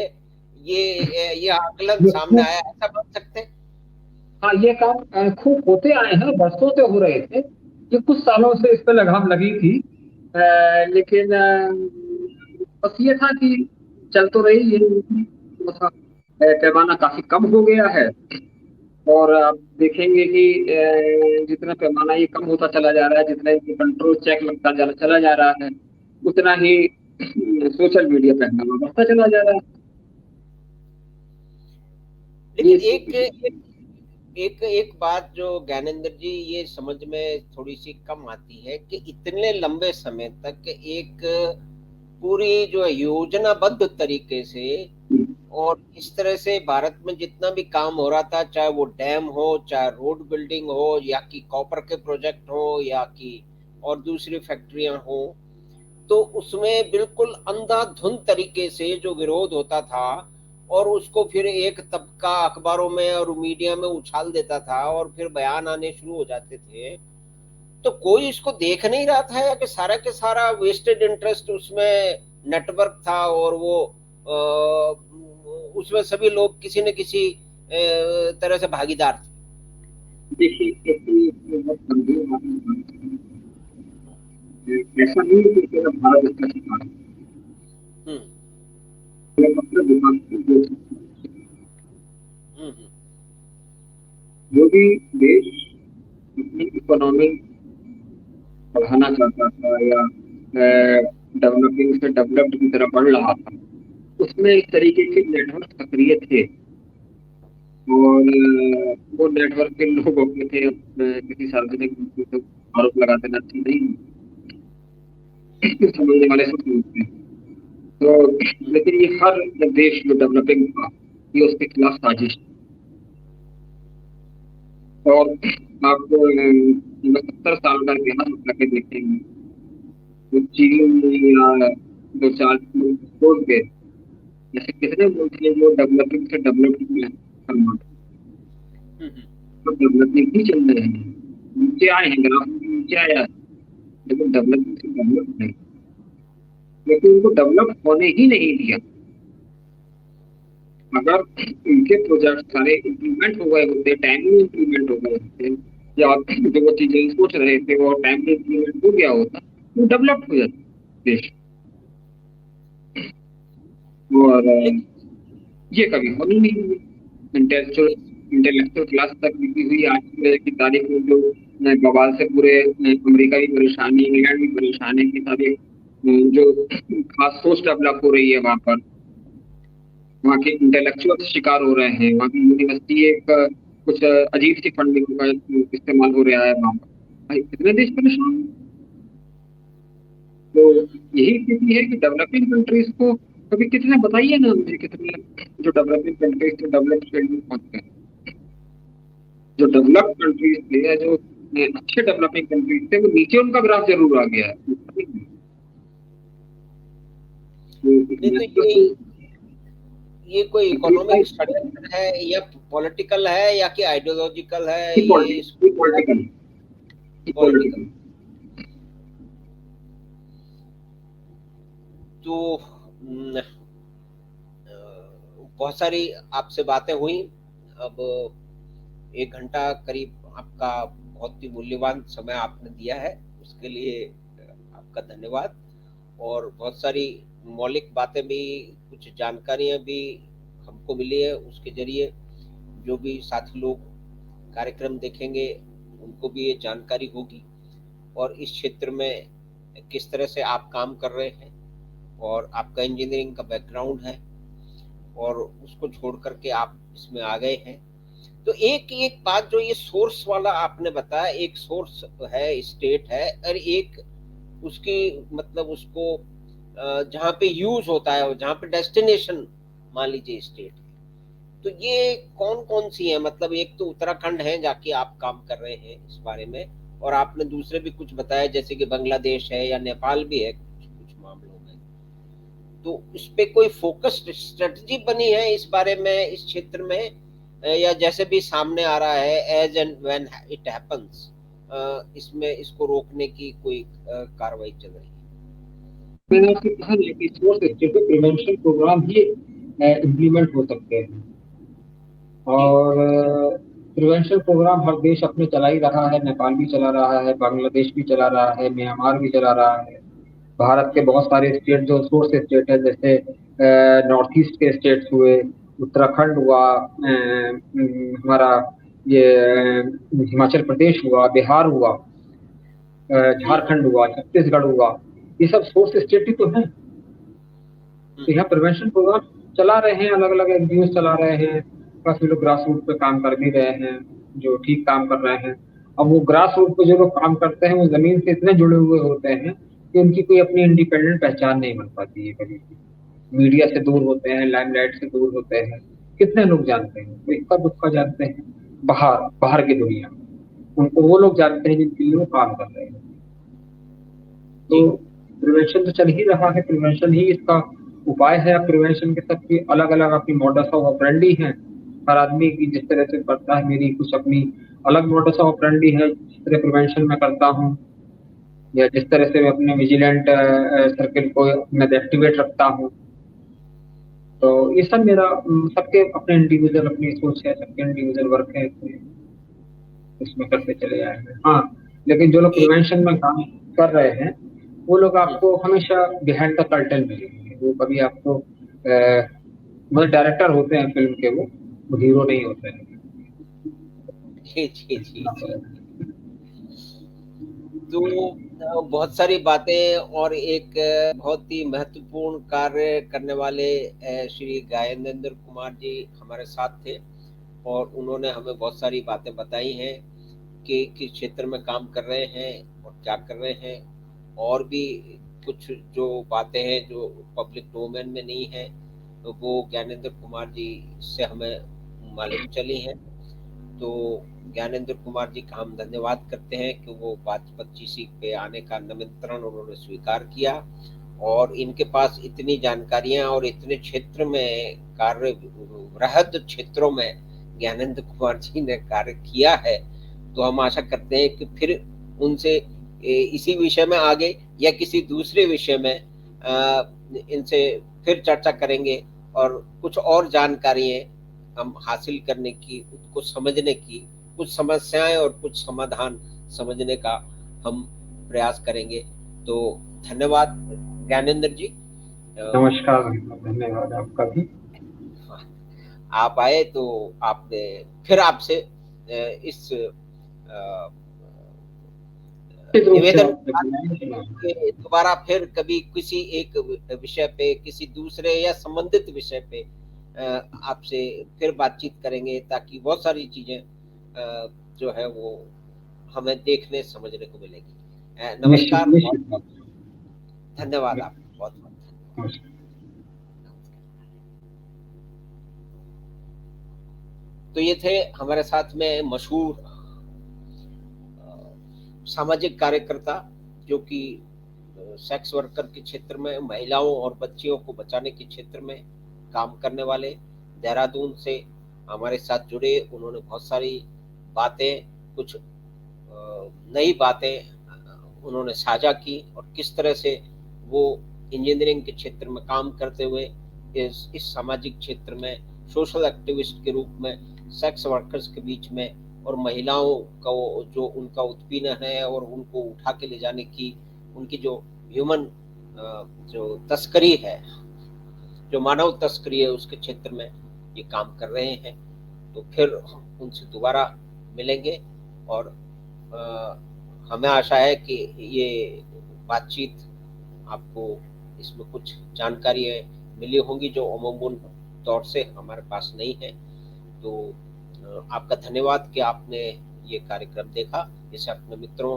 ये आकलन ये सामने खूब, आया, ऐसा मान सकते हैं? हाँ ये काम खूब होते आए हैं, वर्षों से हो रहे थे। ये कुछ सालों से इस पे लगाम लगी थी। लेकिन बस ये था कि चल तो रही है, थोड़ा सा पैमाना काफी कम हो गया है। और आप देखेंगे कि जितना पैमाना ये कम होता चला जा रहा है, जितना ये कंट्रोल चेक लगता चला जा रहा है, उतना ही सोशल मीडिया पे हंगामा बढ़ता चला जा रहा है। लेकिन ये एक एक एक एक बात जो ज्ञानेंद्र जी ये समझ में थोड़ी सी कम आती है कि इतने लंबे समय तक एक पूरी जो है योजनाबद्ध तरीके से और इस तरह से भारत में जितना भी काम हो रहा था, चाहे वो डैम हो, चाहे रोड बिल्डिंग हो, या कि कॉपर के प्रोजेक्ट हो, या कि और दूसरी फैक्ट्रियां हो, तो उसमें बिल्कुल अंधाधुंध तरीके से जो विरोध होता था और उसको फिर एक तबका अखबारों में और मीडिया में उछाल देता था और फिर बयान आने शुरू हो जाते थे, तो कोई इसको देख नहीं रहा था, या कि सारा के सारा वेस्टेड इंटरेस्ट उसमें नेटवर्क था और वो उसमें सभी लोग किसी न किसी तरह से भागीदार थे? देखिए, एक बहुत गंभीर बात है। ऐसा नहीं है कि केवल भारत इसका शिकार है। हम्म ये मतलब विकास की हम्म जो भी देश अपनी इकोनॉमी बढ़ाना चाहता था या डेवलपिंग से डेवलप्ड की तरफ बढ़ रहा था, उसमें इस तरीके के नेटवर्क सक्रिय थे। और वो नेटवर्क के लोग अपने थे, किसी सार्वजनिक मुद्दे पे आरोप लगा देना ठीक नहीं, समझने वाले सब समझते हैं। तो लेकिन ये हर देश जो डेवलपिंग था, ये उसके खिलाफ साजिश। और आप 70 साल का इतिहास उठा के देखेंगे तो चीन या दो चार मुल्क छोड़ के ऐसे कितने मुल्क हैं जो डेवलपिंग से डेवलप्ड में कन्वर्ट, हम्म तो डेवलपिंग ही चल रहे हैं, नीचे आए हैं, ग्राफ में नीचे आया है, लेकिन डेवलपिंग से डेवलप नहीं, क्योंकि उनको डेवलप होने ही नहीं दिया। अगर उनके प्रोजेक्ट सारे इम्प्लीमेंट हो गए होते, टाइमली इम्प्लीमेंट हो गए होते, या जो वो चीजें सोच रहे थे वो टाइमली इम्प्लीमेंट हो गया होता, तो डेवलप हो जाता देश। और ये कभी होनी नहीं हुई। इंटेलेक्चुअल इंटेलेक्चुअल क्लास तक बिकी हुई आज की तारीख में जो बवाल से पूरे अमेरिका भी परेशानी, इंग्लैंड भी परेशान है कि सारे जो खास सोच डेवलप हो रही है वहां पर, वहाँ के इंटेलेक्चुअल शिकार हो रहे हैं, वहाँ की यूनिवर्सिटी एक कुछ अजीब सी फंडिंग का इस्तेमाल हो रहा है वहाँ पर, भाई कितने देश परेशान हैं। तो यही स्थिति है कि डेवलपिंग कंट्रीज को कभी कितने बताइए ना मुझे, कितने जो डेवलपिंग कंट्रीज से डेवलप स्टेट में पहुंच गए, जो डेवलप कंट्रीज थे या जो अच्छे डेवलपिंग कंट्रीज थे, वो नीचे उनका ग्राफ जरूर आ गया है। नहीं तो ये कोई इकोनॉमिक षड्यंत्र है या पॉलिटिकल है या कि आइडियोलॉजिकल है, ये पॉलिटिकल पॉलिटिकल? तो बहुत सारी आपसे बातें हुई। अब 1 घंटा करीब आपका बहुत ही मूल्यवान समय आपने दिया है, उसके लिए आपका धन्यवाद। और बहुत सारी मौलिक बातें भी, कुछ जानकारियां भी हमको मिली है, उसके जरिए जो भी साथी लोग कार्यक्रम देखेंगे उनको भी ये जानकारी होगी और इस क्षेत्र में किस तरह से आप काम कर रहे हैं और आपका इंजीनियरिंग का बैकग्राउंड है और उसको छोड़ करके आप इसमें आ गए हैं। तो एक एक बात जो ये सोर्स वाला आपने बताया, एक सोर्स है, स्टेट है, और एक उसकी मतलब उसको जहाँ पे यूज होता है, जहाँ पे डेस्टिनेशन मान लीजिए स्टेट है, तो ये कौन कौन सी है? मतलब एक तो उत्तराखंड है जाके आप काम कर रहे हैं इस बारे में, और आपने दूसरे भी कुछ बताया जैसे कि बांग्लादेश है या नेपाल भी है कुछ कुछ मामलों में। तो इस पे कोई फोकस्ड स्ट्रेटजी बनी है इस बारे में, इस क्षेत्र में, या जैसे भी सामने आ रहा है as and when it happens, इसमें इसको रोकने की कोई कार्रवाई चल रही है? मैंने आपसे कहा ना कि सोर्स स्टेट प्रिवेंशन प्रोग्राम ही इम्प्लीमेंट हो सकते हैं, जी और प्रिवेंशन प्रोग्राम हर देश अपने चला ही रहा है। नेपाल भी चला रहा है, बांग्लादेश भी चला रहा है, म्यांमार भी चला रहा है। भारत के बहुत सारे स्टेट जो सोर्स स्टेट है, जैसे नॉर्थ ईस्ट के स्टेट्स हुए, उत्तराखंड हुआ, हमारा ये हिमाचल प्रदेश हुआ, बिहार हुआ, झारखंड हुआ, छत्तीसगढ़ हुआ, ये सब सोर्स स्टेट ही तो हैं। तो यहाँ प्रिवेंशन प्रोग्राम चला रहे हैं, अलग अलग एनजीओ चला रहे हैं, काफी लोग ग्रास रूट पे काम कर भी रहे हैं जो ठीक काम कर रहे हैं। अब वो ग्रास रूट पे जो लोग काम करते हैं वो जमीन से इतने जुड़े हुए होते हैं कि उनकी कोई अपनी इंडिपेंडेंट पहचान नहीं बन पाती है कभी भी। मीडिया से दूर होते हैं, लाइमलाइट से दूर होते हैं। कितने लोग जानते हैं, तो इक्का दुक्का जानते हैं बाहर बाहर की दुनिया, उनको वो लोग जानते हैं जिनके लिए वो काम कर रहे हैं। तो प्रिवेंशन तो चल ही रहा है, प्रिवेंशन ही इसका उपाय है। प्रिवेंशन के सबकी अलग अलग अपनी मॉडस ऑफ ऑपरेंडी है, हर आदमी की जिस तरह से करता है। मेरी कुछ अपनी अलग मॉडस ऑफ ऑपरेंडी है, जिस तरह प्रिवेंशन में करता हूँ, या जिस तरह से मैं अपने विजिलेंट सर्किल को मैं एक्टिवेट रखता हूँ। तो ये सब मेरा सबके अपने इंडिविजुअल अपनी सोच है, सबके इंडिविजुअल वर्क है, इसमें करते चले आए हैं। हाँ, लेकिन जो लोग प्रिवेंशन में काम कर रहे हैं वो लोग आपको हमेशा बिहाइंड द कर्टन मिलेंगे। वो कभी आपको मतलब डायरेक्टर होते हैं फिल्म के, वो हीरो नहीं होते हैं। जी जी जी जी। तो बहुत सारी बातें, और एक बहुत ही महत्वपूर्ण कार्य करने वाले श्री ज्ञानेंद्र कुमार जी हमारे साथ थे, और उन्होंने हमें बहुत सारी बातें बताई हैं कि किस क्षेत्र में काम कर रहे हैं और क्या कर रहे हैं, और भी कुछ जो बातें हैं जो पब्लिक डोमेन में नहीं है तो वो ज्ञानेंद्र कुमार जी से हमें मालूम चली हैं। तो ज्ञानेंद्र कुमार जी का हम धन्यवाद करते हैं कि वो बात 25 पे आने का निमंत्रण उन्होंने स्वीकार किया, और इनके पास इतनी जानकारियां और इतने क्षेत्र में कार्य, वृहद क्षेत्रों में ज्ञानेंद्र कुमार जी ने कार्य किया है। तो हम आशा करते हैं कि फिर उनसे इसी विषय में आगे या किसी दूसरे विषय में इनसे फिर चर्चा करेंगे, और कुछ और जानकारियां हम हासिल करने की, उसको समझने की, कुछ समस्याएं और कुछ समाधान समझने का हम प्रयास करेंगे। तो धन्यवाद ज्ञानेंद्र जी। नमस्कार, धन्यवाद आपका भी। आप आए तो आपने फिर आपसे इस निवेदन दोबारा फिर कभी किसी एक विषय पे, किसी दूसरे या संबंधित विषय पे आपसे फिर बातचीत करेंगे, ताकि बहुत सारी चीजें जो है वो हमें देखने समझने को मिलेगी। नमस्कार, धन्यवाद आपका, बहुत बहुत धन्यवाद। तो ये थे हमारे साथ में मशहूर सामाजिक कार्यकर्ता, जो कि सेक्स वर्कर के क्षेत्र में महिलाओं और बच्चियों को बचाने के क्षेत्र में काम करने वाले, देहरादून से हमारे साथ जुड़े। उन्होंने बहुत सारी बातें, कुछ नई बातें उन्होंने साझा की, और किस तरह से वो इंजीनियरिंग के क्षेत्र में काम करते हुए इस सामाजिक क्षेत्र में सोशल एक्टिविस्ट के रूप में सेक्स वर्कर्स के बीच में, और महिलाओं का जो उनका उत्पीड़न है और उनको उठा के ले जाने की, उनकी जो ह्यूमन जो तस्करी है, जो मानव तस्करी है, उसके क्षेत्र में ये काम कर रहे हैं। तो फिर उनसे दोबारा मिलेंगे, और हमें आशा है कि ये बातचीत आपको इसमें कुछ जानकारियाँ मिली होंगी जो अमूमन तौर से हमारे पास नहीं है। तो आपका धन्यवाद कि आपने ये कार्यक्रम देखा। इसे अपने मित्रों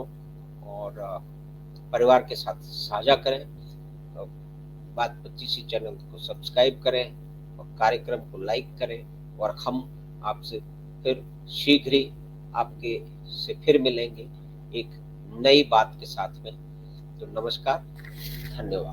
और परिवार के साथ साझा करें, बात 25 चैनल को सब्सक्राइब करें, और कार्यक्रम को लाइक करें, और हम आपसे फिर शीघ्र ही आपके से फिर मिलेंगे एक नई बात के साथ में। तो नमस्कार, धन्यवाद।